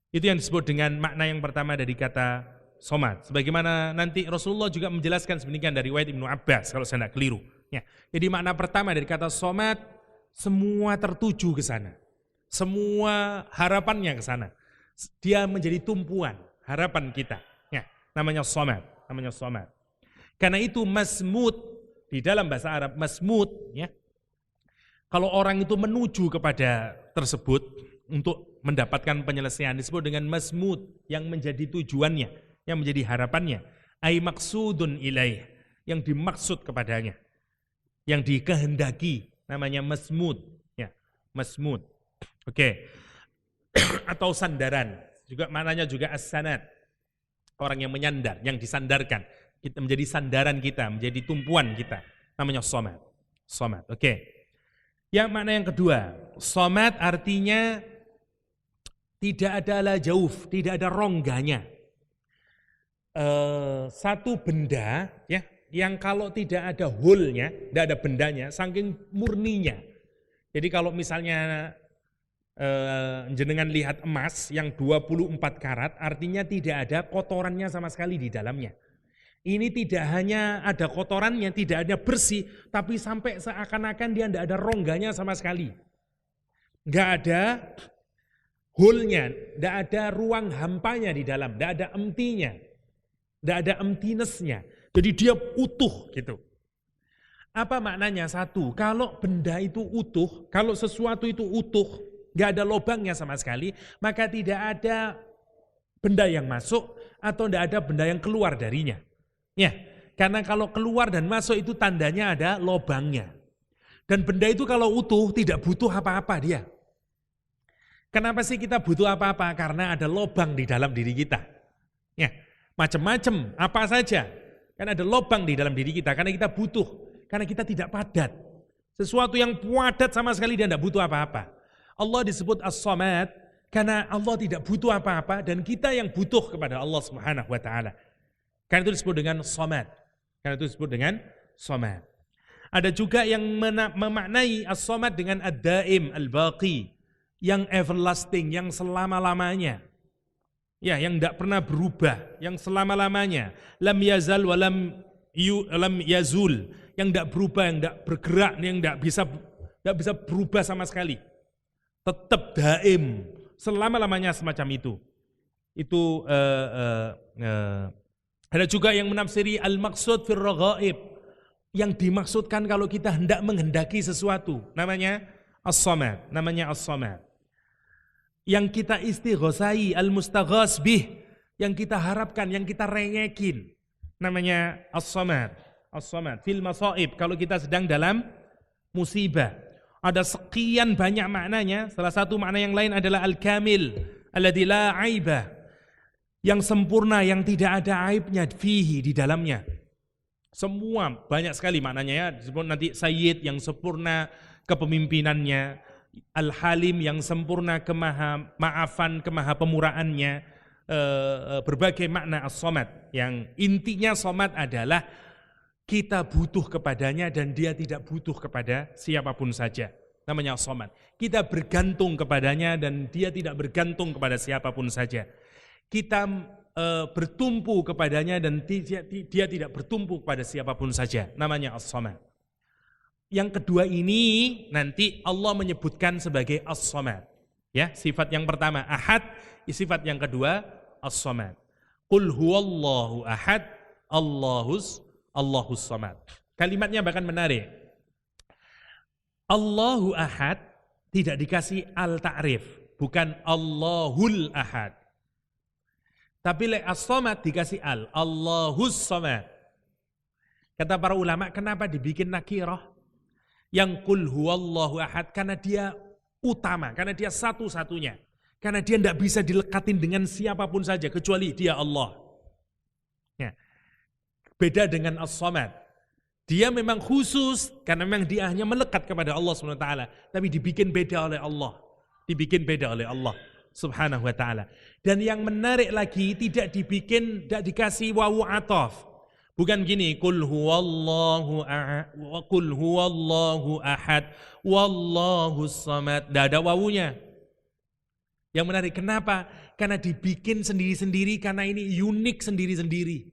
Itu yang disebut dengan makna yang pertama dari kata somad. Sebagaimana nanti Rasulullah juga menjelaskan sedemikian dari riwayat Ibnu Abbas kalau saya tidak keliru. Ya. Jadi makna pertama dari kata somad, semua tertuju ke sana. Semua harapannya ke sana. Dia menjadi tumpuan harapan kita. Ya, namanya somad, namanya somad. Karena itu masmud di dalam bahasa Arab masmud, ya. Kalau orang itu menuju kepada tersebut untuk mendapatkan penyelesaian disebut dengan masmud, yang menjadi tujuannya, yang menjadi harapannya. Ai maksudun ilaih, yang dimaksud kepadanya, yang dikehendaki, namanya masmud, ya, masmud. Oke. Atau sandaran, juga maknanya juga as-sanad. Orang yang menyandar, yang disandarkan, kita menjadi sandaran kita, menjadi tumpuan kita, namanya somad. Somad. Oke. Yang makna yang kedua, somad artinya tidak ada la jauf, tidak ada rongganya. Satu benda, ya, yang kalau tidak ada hulnya, tidak ada bendanya, saking murninya. Jadi kalau misalnya jenengan lihat emas yang 24 karat, artinya tidak ada kotorannya sama sekali di dalamnya. Ini tidak hanya ada kotorannya, tidak ada bersih, tapi sampai seakan-akan dia tidak ada rongganya sama sekali. Nggak ada hole-nya, tidak ada ruang hampanya di dalam, tidak ada empty-nya, tidak ada emptiness-nya. Jadi dia utuh gitu. Apa maknanya? Satu, kalau benda itu utuh, kalau sesuatu itu utuh, nggak ada lubangnya sama sekali, maka tidak ada benda yang masuk atau tidak ada benda yang keluar darinya. Ya, karena kalau keluar dan masuk itu tandanya ada lubangnya. Dan benda itu kalau utuh tidak butuh apa-apa dia. Kenapa sih kita butuh apa-apa? Karena ada lubang di dalam diri kita. Ya, macam-macam, apa saja. Karena ada lubang di dalam diri kita, karena kita butuh. Karena kita tidak padat. Sesuatu yang padat sama sekali dia tidak butuh apa-apa. Allah disebut As-Samad karena Allah tidak butuh apa-apa dan kita yang butuh kepada Allah Subhanahu wa taala. Karena itu disebut dengan Samad. Karena itu disebut dengan Samad. Ada juga yang memaknai As-Samad dengan Ad-Daim, Al-Baqi, yang everlasting, yang selama-lamanya. Ya, yang tidak pernah berubah, yang selama-lamanya. Lam yazal wa lam yazul, yang tidak berubah, yang tidak bergerak, yang tidak bisa berubah sama sekali. Tetap daim, selama-lamanya semacam itu. Itu ada juga yang menafsiri al-maqsud fir raghaib, yang dimaksudkan kalau kita hendak menghendaki sesuatu, namanya as-samad, namanya as-samad. Yang kita istighosai, al-mustaghas bih, yang kita harapkan, yang kita rengekin, namanya as-samad. As-samad fil masaib, kalau kita sedang dalam musibah. Ada sekian banyak maknanya. Salah satu makna yang lain adalah al-kamil, alladzi la aibah, yang sempurna, yang tidak ada aibnya fihi, di dalamnya. Semua banyak sekali maknanya ya. Disebut nanti sayyid, yang sempurna kepemimpinannya, al-halim, yang sempurna kemaafan, kemahapemurahannya, berbagai makna as-samad. Yang intinya samad adalah kita butuh kepadanya dan dia tidak butuh kepada siapapun saja. Namanya as-samad. Kita bergantung kepadanya dan dia tidak bergantung kepada siapapun saja. Kita bertumpu kepadanya dan dia tidak bertumpu kepada siapapun saja. Namanya as-samad. Yang kedua ini nanti Allah menyebutkan sebagai as-samad. Ya, sifat yang pertama ahad, sifat yang kedua as-samad. Qul huwallahu ahad, Allahus samad. Kalimatnya bahkan menarik. Allahu ahad tidak dikasih al-ta'rif, bukan Allahul ahad. Tapi as-samad dikasih Allahus samad. Kata para ulama, kenapa dibikin nakirah? Yang qul huwallahu ahad karena dia utama, karena dia satu-satunya. Karena dia tidak bisa dilekatin dengan siapapun saja kecuali dia Allah. Ya. Beda dengan as-samad. Dia memang khusus karena memang dia hanya melekat kepada Allah Subhanahu wa taala, tapi dibikin beda oleh Allah. Dibikin beda oleh Allah Subhanahu wa taala. Dan yang menarik lagi, tidak dikasih wawu ataf. Bukan gini, qul huwallahu ahad, wallahus samad. Tidak ada wawunya. Yang menarik, kenapa? Karena dibikin sendiri-sendiri, karena ini unik sendiri-sendiri.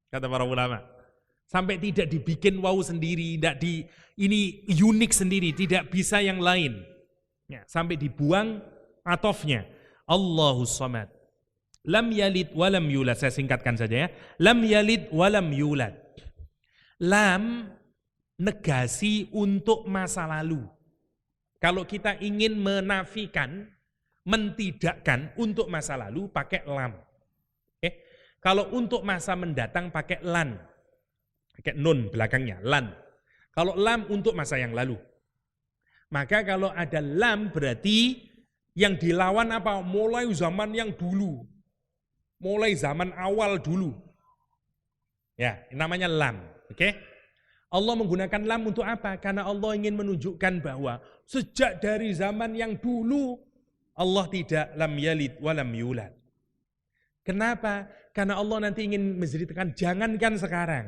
Kata para ulama. Sampai tidak dibikin wawu sendiri, ini unik sendiri, tidak bisa yang lain. Ya, sampai dibuang atofnya. Allahus samad. Lam yalid walam yulad. Saya singkatkan saja ya. Lam yalid walam yulad. Lam negasi untuk masa lalu. Kalau kita ingin menafikan, mentidakkan untuk masa lalu pakai lam. Kalau untuk masa mendatang pakai lan. Pakai nun belakangnya, lan. Kalau lam untuk masa yang lalu. Maka kalau ada lam berarti yang dilawan apa? Mulai zaman yang dulu. Mulai zaman awal dulu. Ya, namanya lam. Oke? Allah menggunakan lam untuk apa? Karena Allah ingin menunjukkan bahwa sejak dari zaman yang dulu Allah tidak lam yalid walam yulad. Kenapa? Karena Allah nanti ingin menceritakan, jangankan sekarang.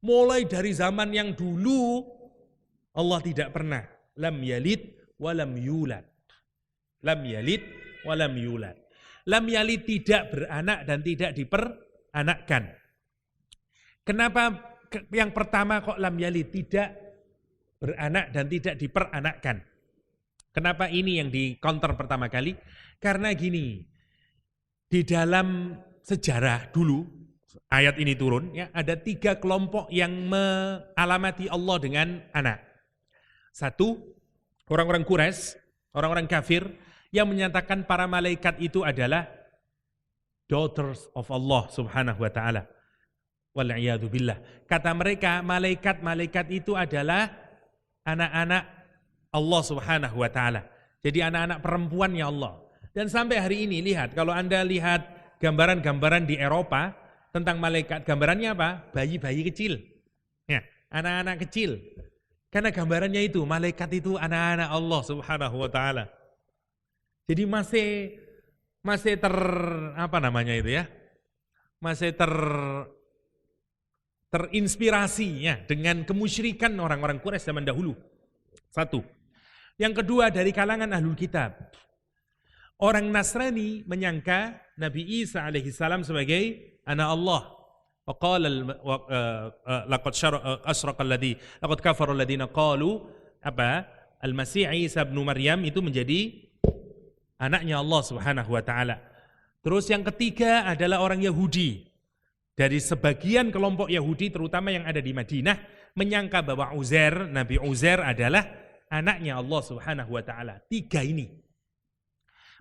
Mulai dari zaman yang dulu, Allah tidak pernah. Lam yalid walam yulad. Lam yalid walam yulad. Lam yalid tidak beranak dan tidak diperanakkan. Kenapa yang pertama kok lam yalid tidak beranak dan tidak diperanakkan? Kenapa ini yang di counter pertama kali? Karena gini, di dalam sejarah dulu, ayat ini turun, ya, ada 3 kelompok yang mengalamati Allah dengan anak. Satu, orang-orang Quraisy, orang-orang kafir yang menyatakan para malaikat itu adalah daughters of Allah subhanahu wa ta'ala. Wal'iyadu billah. Kata mereka, malaikat-malaikat itu adalah anak-anak Allah subhanahu wa ta'ala. Jadi anak-anak perempuannya Allah. Dan sampai hari ini, lihat, kalau Anda lihat gambaran-gambaran di Eropa tentang malaikat, gambarannya apa? Bayi-bayi kecil. Ya, anak-anak kecil. Karena gambarannya itu, malaikat itu anak-anak Allah subhanahu wa ta'ala. Jadi masih terinspirasi ya dengan kemusyrikan orang-orang Quraisy zaman dahulu. Satu. Yang kedua, dari kalangan ahlul kitab. Orang Nasrani menyangka Nabi Isa alaihissalam sebagai anak Allah. Waqala laqad asraqa alladhi laqad kafara alladhina qalu al-Masih Isa ibn Maryam itu menjadi anaknya Allah Subhanahu wa taala. Terus yang ketiga adalah orang Yahudi. Dari sebagian kelompok Yahudi terutama yang ada di Madinah menyangka bahwa Nabi Uzair adalah anaknya Allah Subhanahu wa taala. 3 ini.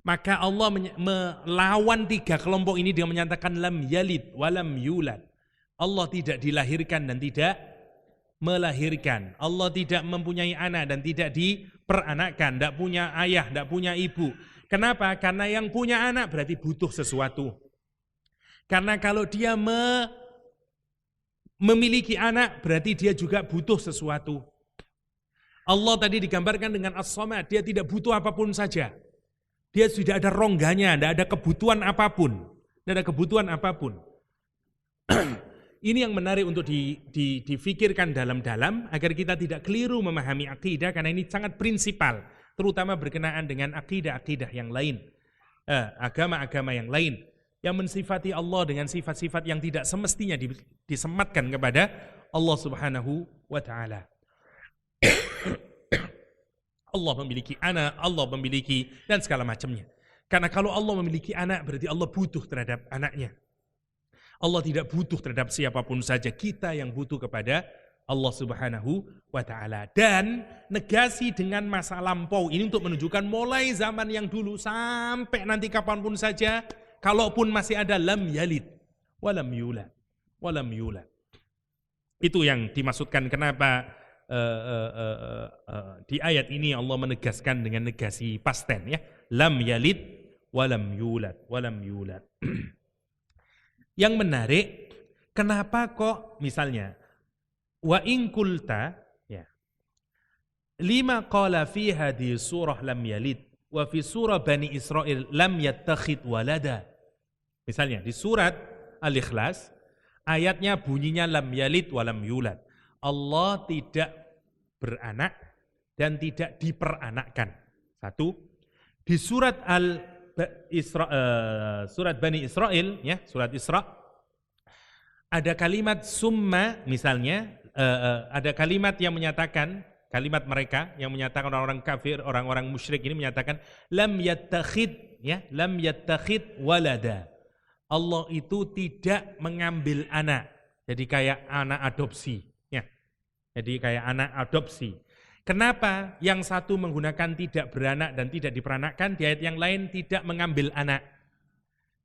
Maka Allah melawan 3 kelompok ini dengan menyatakan lam yalid walam yulad. Allah tidak dilahirkan dan tidak melahirkan. Allah tidak mempunyai anak dan tidak diperanakkan, tidak punya ayah, tidak punya ibu. Kenapa? Karena yang punya anak berarti butuh sesuatu. Karena kalau dia memiliki anak berarti dia juga butuh sesuatu. Allah tadi digambarkan dengan As-Samad, dia tidak butuh apapun saja. Dia sudah ada rongganya, tidak ada kebutuhan apapun. Tidak ada kebutuhan apapun. Ini yang menarik untuk difikirkan dalam-dalam agar kita tidak keliru memahami akidah karena ini sangat prinsipal, terutama berkenaan dengan akidah-akidah yang lain, agama-agama yang lain yang mensifati Allah dengan sifat-sifat yang tidak semestinya disematkan kepada Allah Subhanahu wa taala. Allah memiliki anak, Allah memiliki dan segala macamnya. Karena kalau Allah memiliki anak berarti Allah butuh terhadap anaknya. Allah tidak butuh terhadap siapapun saja, kita yang butuh kepada Allah Subhanahu wa taala. Dan negasi dengan masa lampau ini untuk menunjukkan mulai zaman yang dulu sampai nanti kapanpun saja, kalaupun masih ada lam yalid walam yulad walam yulad. Itu yang dimaksudkan kenapa di ayat ini Allah menegaskan dengan negasi past tense ya, lam yalid walam yulad walam yulad. Yang menarik, kenapa kok misalnya wa in qulta ya lima qala fi hadhihi surah lam yalid wa fi surah Bani Israil lam yattakhid walada. Misalnya di surat Al-Ikhlas ayatnya bunyinya lam yalid walam yulad. Allah tidak beranak dan tidak diperanakkan. Satu. Di surat surat Bani Israil ya, surat Isra ada kalimat summa misalnya, ada kalimat yang menyatakan, kalimat mereka yang menyatakan orang-orang kafir, orang-orang musyrik ini menyatakan lam yattakhid ya, lam yattakhid walada. Allah itu tidak mengambil anak. Jadi kayak anak adopsi ya. Jadi kayak anak adopsi. Kenapa yang satu menggunakan tidak beranak dan tidak diperanakkan, di ayat yang lain tidak mengambil anak?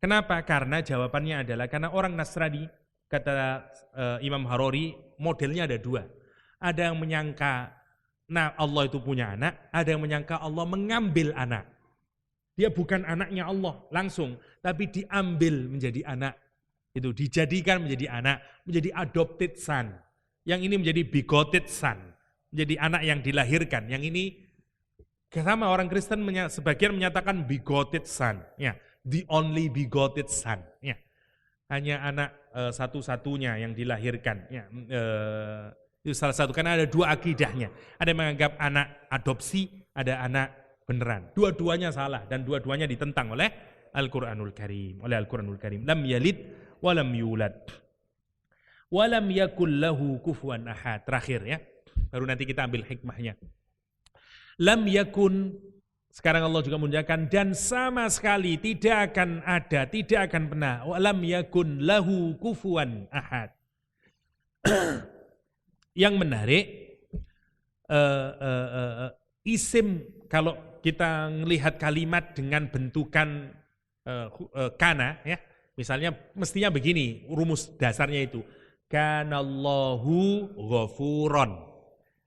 Kenapa? Karena jawabannya adalah karena orang Nasrani, kata Imam Harori, modelnya ada 2. Ada yang menyangka Allah itu punya anak, ada yang menyangka Allah mengambil anak. Dia bukan anaknya Allah langsung, tapi diambil menjadi anak. Itu dijadikan menjadi anak, menjadi adopted son. Yang ini menjadi begotten son. Menjadi anak yang dilahirkan. Yang ini sama orang Kristen sebagian menyatakan begotten son, ya, the only begotten son, ya. Hanya anak satu-satunya yang dilahirkan, ya. Itu salah satu karena ada 2 akidahnya. Ada yang menganggap anak adopsi, ada anak beneran. Dua-duanya salah dan dua-duanya ditentang oleh Al-Qur'anul Karim, Lam yalid walam yulad. Walam yakul lahu kufuwan ahad. Terakhir ya. Baru nanti kita ambil hikmahnya. Lam yakun Sekarang Allah juga menunjukkan dan sama sekali tidak akan ada, tidak akan pernah. Walam yakun lahu kufuwan ahad. Yang menarik, isim kalau kita melihat kalimat dengan bentukan kana, ya, misalnya mestinya begini, rumus dasarnya itu. Kanallahu ghafuron.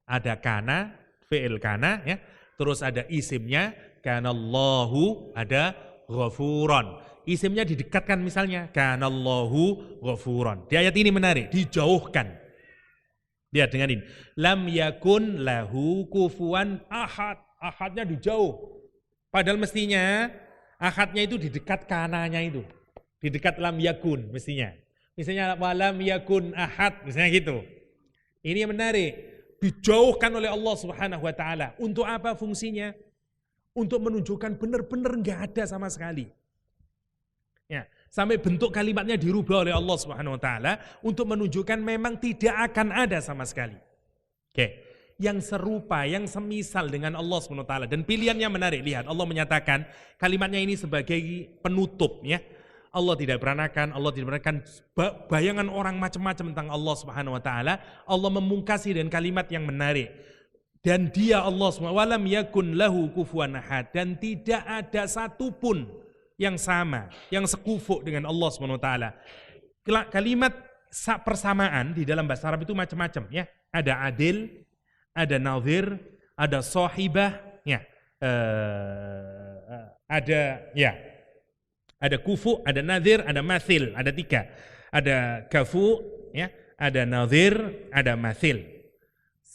Ada kana, fi'il kana, ya. Terus ada isimnya, kanallahu, ada ghafuron. Isimnya didekatkan misalnya, kanallahu ghafuron. Di ayat ini menarik, dijauhkan. Lihat dengan ini. Lam yakun lahu kufuwan ahad. Ahadnya dijauh. Padahal mestinya, ahadnya itu di dekat kananya itu. Di dekat lam yakun mestinya. Misalnya, walam yakun ahad, misalnya gitu. Ini yang menarik. Dijauhkan oleh Allah Subhanahu wa taala. Untuk apa fungsinya? Untuk menunjukkan benar-benar enggak ada sama sekali. Ya, sampai bentuk kalimatnya dirubah oleh Allah Subhanahu wa taala untuk menunjukkan memang tidak akan ada sama sekali. Oke. Yang serupa, yang semisal dengan Allah Subhanahu wa taala dan pilihannya menarik. Lihat, Allah menyatakan kalimatnya ini sebagai penutup, ya. Allah tidak beranakan, Allah tidak beranakan bayangan orang macam-macam tentang Allah Subhanahu wa taala. Allah memungkasi dengan kalimat yang menarik. Dan dia Allah SWT, walam yakun lahu kufuwan ahad, dan tidak ada satupun yang sama, yang sekufuk dengan Allah Subhanahu wa taala. Kalimat persamaan di dalam bahasa Arab itu macam-macam, ya. Ada adil, ada nazir, ada sahibah, ya. Ada kufu, ada nazir, ada mathil, ada 3. Ada kafu, ya, ada nazir, ada mathil.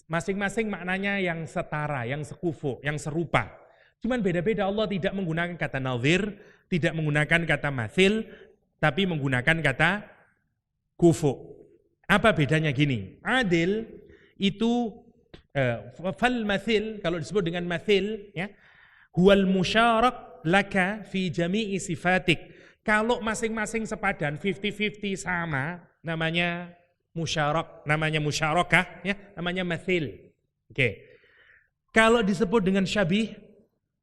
Masing-masing maknanya yang setara, yang sekufu, yang serupa. Cuman beda-beda. Allah tidak menggunakan kata nazir, tidak menggunakan kata mathil, tapi menggunakan kata kufu. Apa bedanya gini? Adil itu fal mathil, kalau disebut dengan mathil, ya, huwal musyarak laka fi jami'i sifatik. Kalau masing-masing sepadan 50-50 sama, namanya musyarak, namanya musyarakah, ya, namanya mathil. Oke. Kalau disebut dengan syabih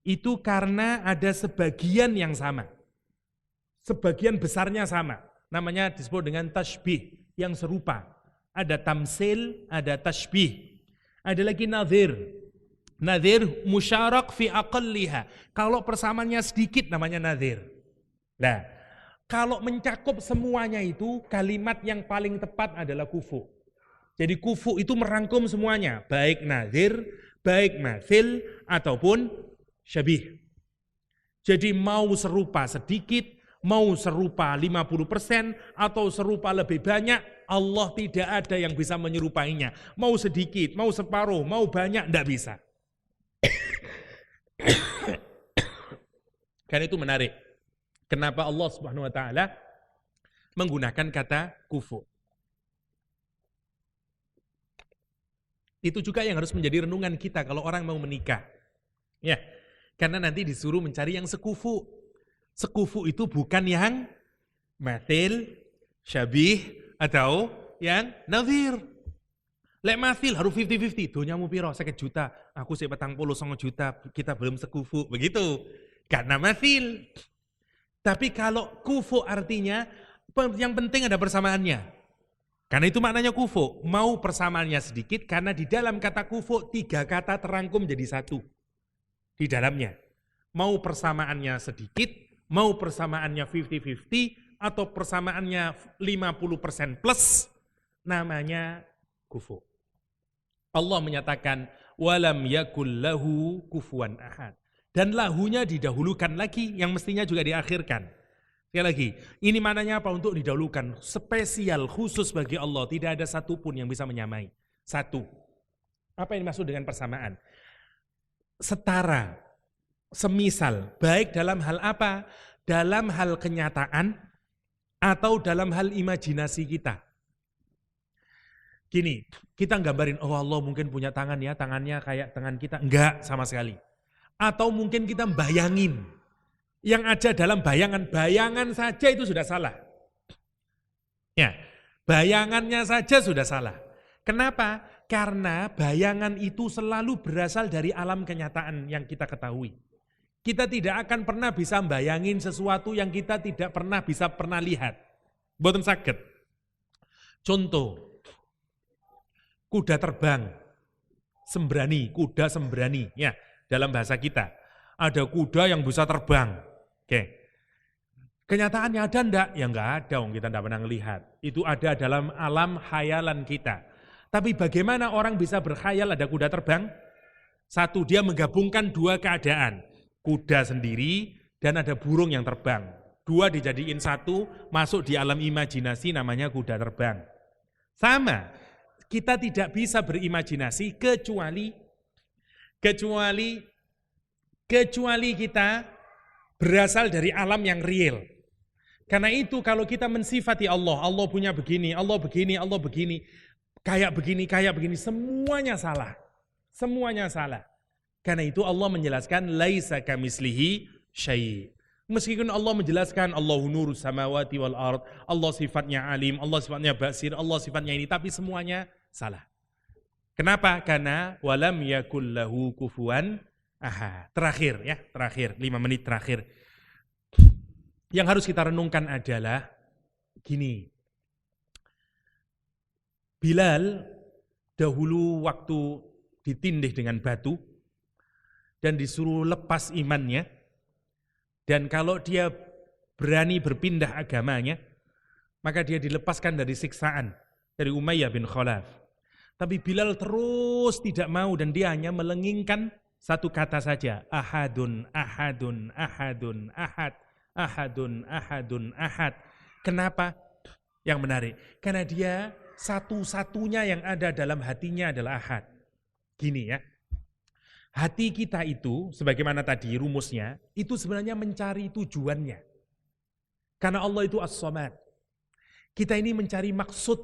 itu karena ada sebagian yang sama. Sebagian besarnya sama. Namanya disebut dengan tashbih, yang serupa. Ada tamsil, ada tashbih. Ada lagi nazir. Nazir musyarak fi aqalliha. Kalau persamaannya sedikit namanya nazir. Nah, kalau mencakup semuanya itu kalimat yang paling tepat adalah kufu. Jadi kufu itu merangkum semuanya, baik nazir, baik mathil ataupun syabih. Jadi mau serupa sedikit, mau serupa 50% atau serupa lebih banyak, Allah tidak ada yang bisa menyerupainya. Mau sedikit, mau separuh, mau banyak, tidak bisa. Karena itu menarik. Kenapa Allah Subhanahu wa taala menggunakan kata kufu? Itu juga yang harus menjadi renungan kita kalau orang mau menikah. Ya, karena nanti disuruh mencari yang sekufu. Sekufu itu bukan yang mathil, syabih, atau yang nazir. Lek mathil harus 50-50, donyamu piro 50 juta, aku sik 49 juta, kita belum sekufu, begitu. Karena mathil. Tapi kalau kufu artinya yang penting ada persamaannya. Karena itu maknanya kufu, mau persamaannya sedikit karena di dalam kata kufu 3 kata terangkum jadi 1 di dalamnya. Mau persamaannya sedikit, mau persamaannya 50-50 atau persamaannya 50% plus, namanya kufu. Allah menyatakan walam yakul lahu kufuwan ahad. Dan lahunya didahulukan lagi yang mestinya juga diakhirkan. Sekali lagi, ini maknanya apa? Untuk didahulukan, spesial, khusus bagi Allah. Tidak ada satupun yang bisa menyamai. 1. Apa yang dimaksud dengan persamaan? Setara, semisal, baik dalam hal apa? Dalam hal kenyataan atau dalam hal imajinasi kita. Gini, kita gambarin, oh Allah mungkin punya tangan ya, tangannya kayak tangan kita. Enggak sama sekali. Atau mungkin kita bayangin. Yang ada dalam bayangan saja itu sudah salah. Ya, bayangannya saja sudah salah. Kenapa? Karena bayangan itu selalu berasal dari alam kenyataan yang kita ketahui. Kita tidak akan pernah bisa bayangin sesuatu yang kita tidak pernah lihat. Mboten saged. Contoh, kuda terbang, kuda sembrani, ya dalam bahasa kita. Ada kuda yang bisa terbang. Oke. Kenyataannya ada enggak? Ya enggak ada, kita enggak pernah melihat. Itu ada dalam alam khayalan kita. Tapi bagaimana orang bisa berkhayal ada kuda terbang? Satu, dia menggabungkan dua keadaan. Kuda sendiri dan ada burung yang terbang. Dua dijadiin satu, masuk di alam imajinasi namanya kuda terbang. Sama, kita tidak bisa berimajinasi kecuali kita berasal dari alam yang real. Karena itu kalau kita mensifati Allah punya begini, Allah begini, kayak begini, semuanya salah. Semuanya salah. Karena itu Allah menjelaskan laisa kamitslihi syai'. Meskipun Allah menjelaskan Allahu nurus samawati wal ard, Allah sifatnya alim, Allah sifatnya basir, Allah sifatnya ini, tapi semuanya salah. Kenapa? Karena walam yakul lahu kufuwan ahad. Terakhir, 5 menit terakhir. Yang harus kita renungkan adalah gini. Bilal dahulu waktu ditindih dengan batu dan disuruh lepas imannya, dan kalau dia berani berpindah agamanya, maka dia dilepaskan dari siksaan dari Umayyah bin Khalaf. Tapi Bilal terus tidak mau dan dia hanya melengingkan satu kata saja, ahadun, ahadun, ahadun, ahad, ahadun, ahadun, ahad. Kenapa? Yang menarik, karena dia satu-satunya yang ada dalam hatinya adalah ahad. Gini ya, hati kita itu, sebagaimana tadi rumusnya, itu sebenarnya mencari tujuannya. Karena Allah itu as-samad. Kita ini mencari maksud,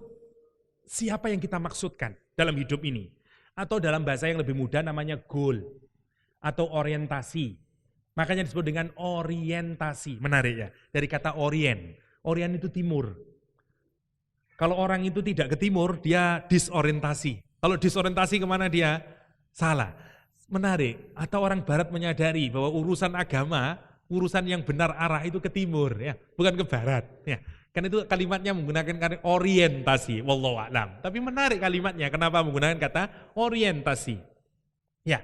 siapa yang kita maksudkan dalam hidup ini. Atau dalam bahasa yang lebih mudah namanya goal, atau orientasi. Makanya disebut dengan orientasi. Menarik ya, dari kata orient. Orient itu timur. Kalau orang itu tidak ke timur, dia disorientasi. Kalau disorientasi kemana dia? Salah. Menarik. Atau orang barat menyadari bahwa urusan agama, urusan yang benar arah itu ke timur, ya, bukan ke barat. Ya. Kan itu kalimatnya menggunakan orientasi. Wallahu a'lam. Tapi menarik kalimatnya. Kenapa menggunakan kata orientasi? Ya,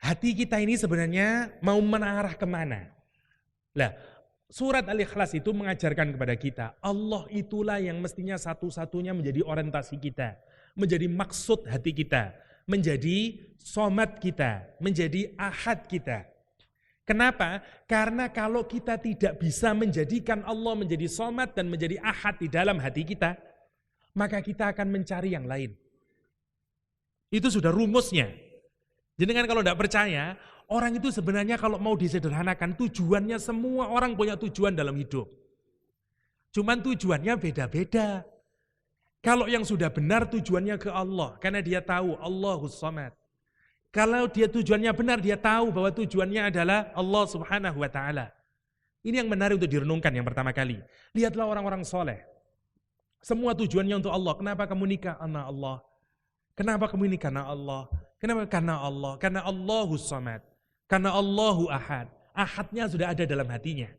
hati kita ini sebenarnya mau menarah kemana? Lah, surat Al-Ikhlas itu mengajarkan kepada kita, Allah itulah yang mestinya satu-satunya menjadi orientasi kita, menjadi maksud hati kita, menjadi somad kita, menjadi ahad kita. Kenapa? Karena kalau kita tidak bisa menjadikan Allah menjadi somad dan menjadi ahad di dalam hati kita, maka kita akan mencari yang lain. Itu sudah rumusnya. Jadi kan kalau tidak percaya, orang itu sebenarnya kalau mau disederhanakan, tujuannya semua orang punya tujuan dalam hidup. Cuman tujuannya beda-beda. Kalau yang sudah benar tujuannya ke Allah, karena dia tahu Allahus Samad. Kalau dia tujuannya benar, dia tahu bahwa tujuannya adalah Allah Subhanahu wa Ta'ala. Ini yang menarik untuk direnungkan yang pertama kali. Lihatlah orang-orang soleh. Semua tujuannya untuk Allah. Kenapa kamu nikah? Karena Allah. Kenapa kamu ini? Karena Allah. Kenapa? Karena Allah. Karena Allahus Samad. Karena Allahu Ahad. Ahadnya sudah ada dalam hatinya.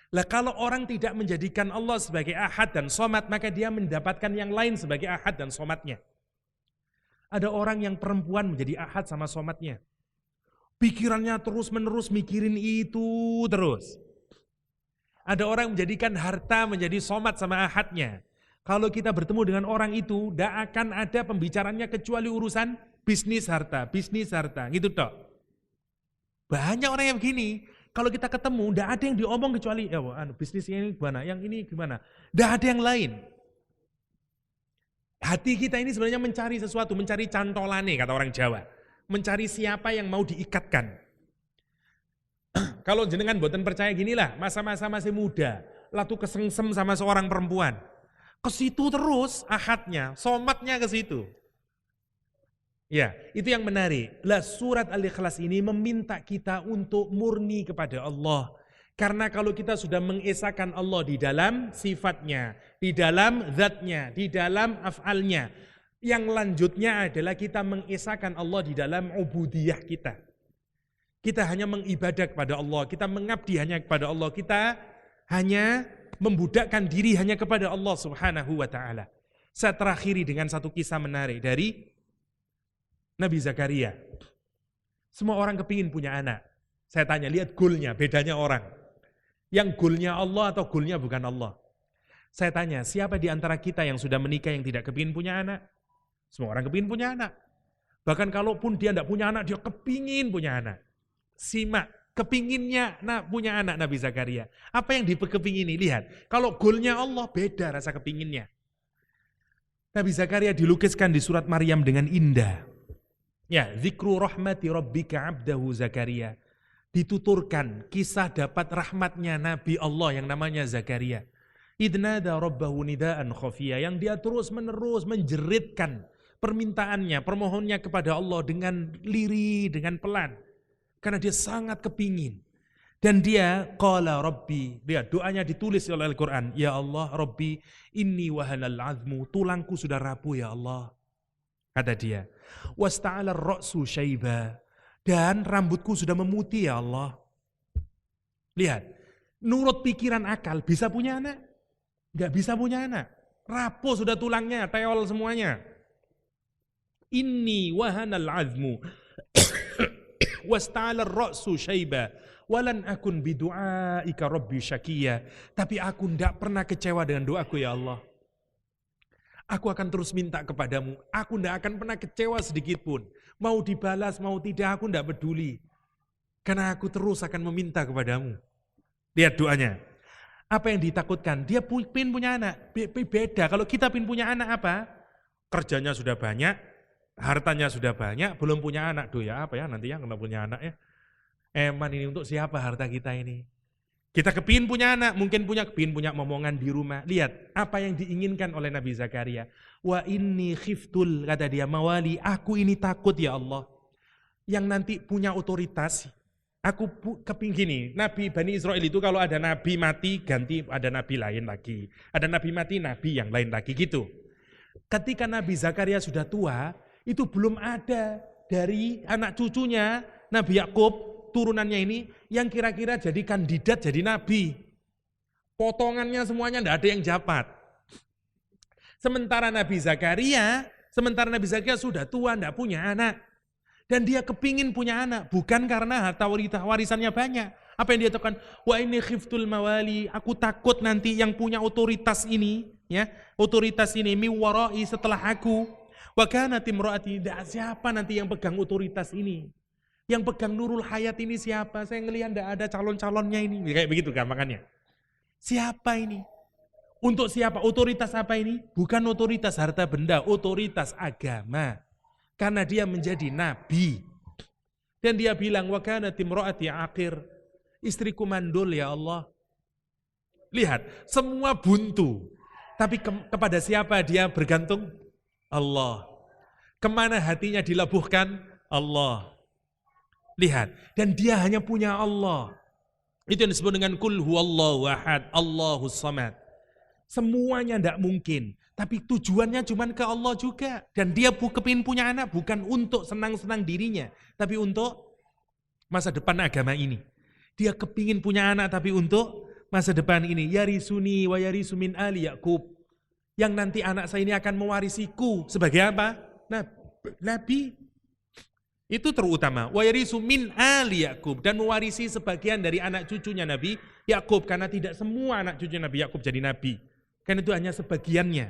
Lah kalau orang tidak menjadikan Allah sebagai ahad dan somad, maka dia mendapatkan yang lain sebagai ahad dan somadnya. Ada orang yang perempuan menjadi ahad sama somadnya. Pikirannya terus-menerus mikirin itu terus. Ada orang menjadikan harta menjadi somad sama ahadnya. Kalau kita bertemu dengan orang itu, tidak akan ada pembicaranya kecuali urusan bisnis harta, gitu toh. Banyak orang yang begini. Kalau kita ketemu, tidak ada yang diomong kecuali ya, bisnis ini gimana, yang ini gimana. Tidak ada yang lain. Hati kita ini sebenarnya mencari sesuatu, mencari cantolane kata orang Jawa. Mencari siapa yang mau diikatkan. Kalau jenengan boten percaya ginilah, masa-masa masih muda, lalu kesengsem sama seorang perempuan. Ke situ terus ahadnya, somatnya ke situ. Ya, itu yang menarik. Lah surat Al-Ikhlas ini meminta kita untuk murni kepada Allah. Karena kalau kita sudah mengesahkan Allah di dalam sifatnya, di dalam zatnya, di dalam af'alnya, yang lanjutnya adalah kita mengesahkan Allah di dalam ubudiyah kita. Kita hanya mengibadah kepada Allah, kita mengabdi hanya kepada Allah, kita hanya membudakkan diri hanya kepada Allah Subhanahu wa ta'ala. Saya terakhiri dengan satu kisah menarik dari Nabi Zakaria. Semua orang kepingin punya anak. Saya tanya, lihat goalnya, bedanya orang. Yang goalnya Allah atau goalnya bukan Allah. Saya tanya, siapa di antara kita yang sudah menikah yang tidak kepingin punya anak? Semua orang kepingin punya anak. Bahkan kalaupun dia tidak punya anak, dia kepingin punya anak. Simak, kepinginnya punya anak Nabi Zakaria. Apa yang dikepingini? Lihat, kalau goalnya Allah beda rasa kepinginnya. Nabi Zakaria dilukiskan di surat Maryam dengan indah. Ya, zikru rahmati rabbika abdahu Zakaria. Dituturkan kisah dapat rahmatnya Nabi Allah yang namanya Zakaria. Idnada rabbahu nidaan khafiyya, yang dia terus menerus menjeritkan permintaannya, permohonnya kepada Allah dengan lirih, dengan pelan. Karena dia sangat kepingin. Dan dia qala rabbi, dia doanya ditulis oleh Al-Quran. Ya Allah, Rabbi, inni wahanal azmu, tulangku sudah rapuh ya Allah. Kata dia. Wasta'ala ar-ra'su syaiba, dan rambutku sudah memutih ya Allah. Lihat, nurut pikiran akal bisa punya anak? Enggak bisa punya anak. Rapuh sudah tulangnya, teol semuanya. Inni wahanal azmu wasta'ala ar-ra'su syaiba walan akun bidu'aika rabbi syakiyya. Tapi aku tidak pernah kecewa dengan doaku ya Allah. Aku akan terus minta kepadamu. Aku tidak akan pernah kecewa sedikit pun. Mau dibalas, mau tidak, aku tidak peduli. Karena aku terus akan meminta kepadamu. Lihat doanya. Apa yang ditakutkan? Dia pengen punya anak. Beda. Kalau kita pengen punya anak apa? Kerjanya sudah banyak, hartanya sudah banyak, belum punya anak. Duh ya apa ya nanti yang kena punya anak ya. Eman ini untuk siapa harta kita ini? Kita kepingin punya anak, mungkin kepingin punya momongan di rumah. Lihat apa yang diinginkan oleh Nabi Zakaria. Wa inni khiftul, kata dia, mawali, aku ini takut ya Allah. Yang nanti punya otoritas. Aku kepingin gini, Nabi Bani Israel itu kalau ada Nabi mati, ganti ada Nabi lain lagi. Ada Nabi mati, Nabi yang lain lagi gitu. Ketika Nabi Zakaria sudah tua, itu belum ada dari anak cucunya Nabi Yakub, turunannya ini yang kira-kira jadi kandidat jadi nabi. Potongannya semuanya tidak ada yang japat. Sementara Nabi Zakaria sudah tua, tidak punya anak. Dan dia kepingin punya anak, bukan karena harta warisannya banyak. Apa yang dia katakan? Wa ini khiftul mawali, aku takut nanti yang punya otoritas ini, ya, otoritas ini miwarai setelah aku. Wa kanat imraati, siapa nanti yang pegang otoritas ini? Yang pegang Nurul Hayat ini siapa? Saya ngelihat tidak ada calon-calonnya ini. Kayak begitu gampangannya. Siapa ini? Untuk siapa? Otoritas apa ini? Bukan otoritas harta benda, otoritas agama. Karena dia menjadi nabi. Dan dia bilang, wa kanat imraati aqir. Istriku mandul ya Allah. Lihat, semua buntu. Tapi kepada siapa dia bergantung? Allah. Kemana hatinya dilabuhkan? Allah. Lihat, dan dia hanya punya Allah. Itu yang disebut dengan kul huwallahu ahad, Allahus samad. Semuanya tidak mungkin, tapi tujuannya cuma ke Allah juga. Dan dia kepingin punya anak bukan untuk senang-senang dirinya, tapi untuk masa depan agama ini. Dia kepingin punya anak tapi untuk masa depan ini. Yarisuni wa yarisu min ali Yakub. Yang nanti anak saya ini akan mewarisiku sebagai apa? Nabi. Itu terutama. Wa yarisu min ali Yakub, dan mewarisi sebagian dari anak cucunya Nabi Yakub, karena tidak semua anak cucu Nabi Yakub jadi nabi. Kan itu hanya sebagiannya.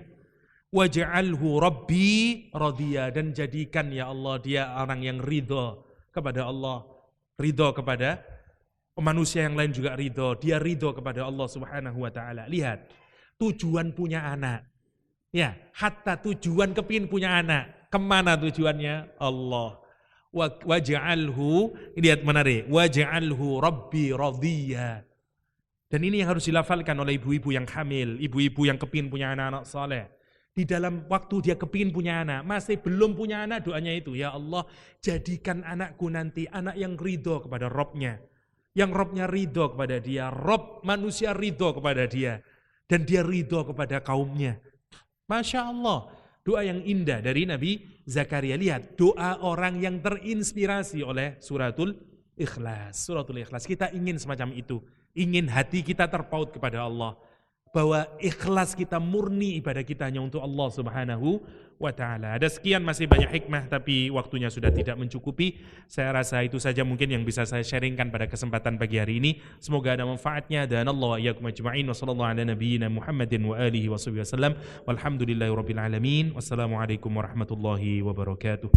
Waj'alhu rabbi radhiya, dan jadikan ya Allah dia orang yang ridho kepada Allah, ridho kepada manusia yang lain juga ridho. Dia ridho kepada Allah Subhanahu wa taala. Lihat, tujuan punya anak. Ya, hatta tujuan kepingin punya anak. Kemana tujuannya? Allah. Waj'alhu, lihat menarik, waj'alhu rabbi radhiya. Dan ini yang harus dilafalkan oleh ibu-ibu yang hamil, ibu-ibu yang kepingin punya anak-anak saleh. Di dalam waktu dia kepingin punya anak, masih belum punya anak, doanya itu, ya Allah, jadikan anakku nanti anak yang ridho kepada Robnya. Yang Robnya ridho kepada dia, Rob manusia ridho kepada dia. Dan dia ridho kepada kaumnya. Masya Allah, doa yang indah dari Nabi Zakaria. Lihat, doa orang yang terinspirasi oleh suratul Ikhlas, suratul ikhlas. Kita ingin semacam itu. Ingin hati kita terpaut kepada Allah. Bahwa ikhlas kita murni ibadah kita hanya untuk Allah Subhanahu wa ta'ala. Ada sekian, masih banyak hikmah, tapi waktunya sudah tidak mencukupi. Saya rasa itu saja mungkin yang bisa saya sharingkan pada kesempatan pagi hari ini. Semoga ada manfaatnya, dan Allah wa iyyakum ajma'in. Wa sallallahu ala nabiyyina Muhammadin wa alihi wa sahbihi wasallam. Walhamdulillahi rabbil alamin. Wassalamualaikum warahmatullahi wabarakatuh.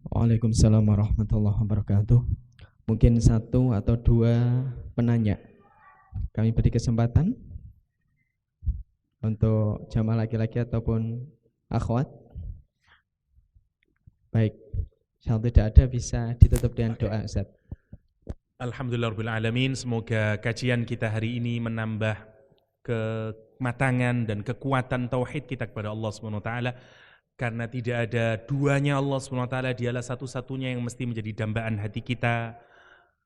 Waalaikumsalam warahmatullahi wabarakatuh. Mungkin satu atau dua penanya kami beri kesempatan untuk jamaah laki-laki ataupun akhwat. Baik, kalau tidak ada bisa ditutup dengan doa, Ustaz. Alhamdulillah rabbil alamin. Semoga kajian kita hari ini menambah kematangan dan kekuatan tauhid kita kepada Allah Subhanahu wa taala. Karena tidak ada duanya Allah Subhanahu wa taala, dialah satu-satunya yang mesti menjadi dambaan hati kita,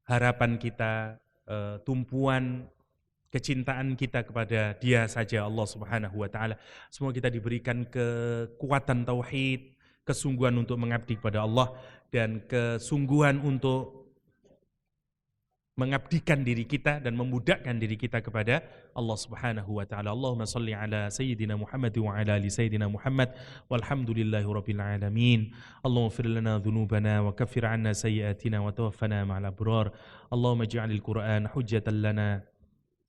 harapan kita, tumpuan kecintaan kita kepada Dia saja, Allah Subhanahu wa taala. Semoga kita diberikan kekuatan tauhid, kesungguhan untuk mengabdi kepada Allah, dan kesungguhan untuk mengabdikan diri kita dan memudahkan diri kita kepada Allah Subhanahu wa taala. Allahumma shalli ala sayyidina Muhammad wa ala ali sayyidina Muhammad walhamdulillahi rabbil alamin. Allahumma ighfir lana dhunubana wa kaffir 'anna sayyi'atina wa tawaffana ma'al abrar. Allahumma ij'alil Qur'an hujjatan lana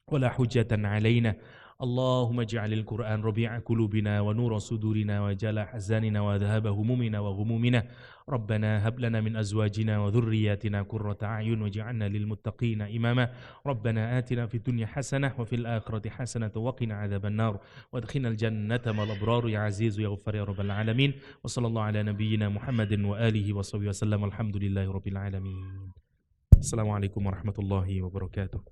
wa la hujjatan 'alaina. Allahumma ij'alil Qur'an rabi'a qulubina wa nura sudurina wa jala ahzanina wa dhahaba humumina wa ghumumina. Rabbana hab lana min azwajina wa dhurriyyatina qurrata a'yun waj'alna lil muttaqina imama. Rabbana atina fid dunya hasanah wa fil akhirati hasanah wa qina adzaban nar wa adkhilnal jannata mal abrar ya aziz ya ghaffar ya rabbal alamin. Wa sallallahu ala nabiyyina Muhammadin wa alihi wa sahbihi wasallam. Alhamdulillahi rabbil alamin. Assalamualaikum warahmatullahi wabarakatuh.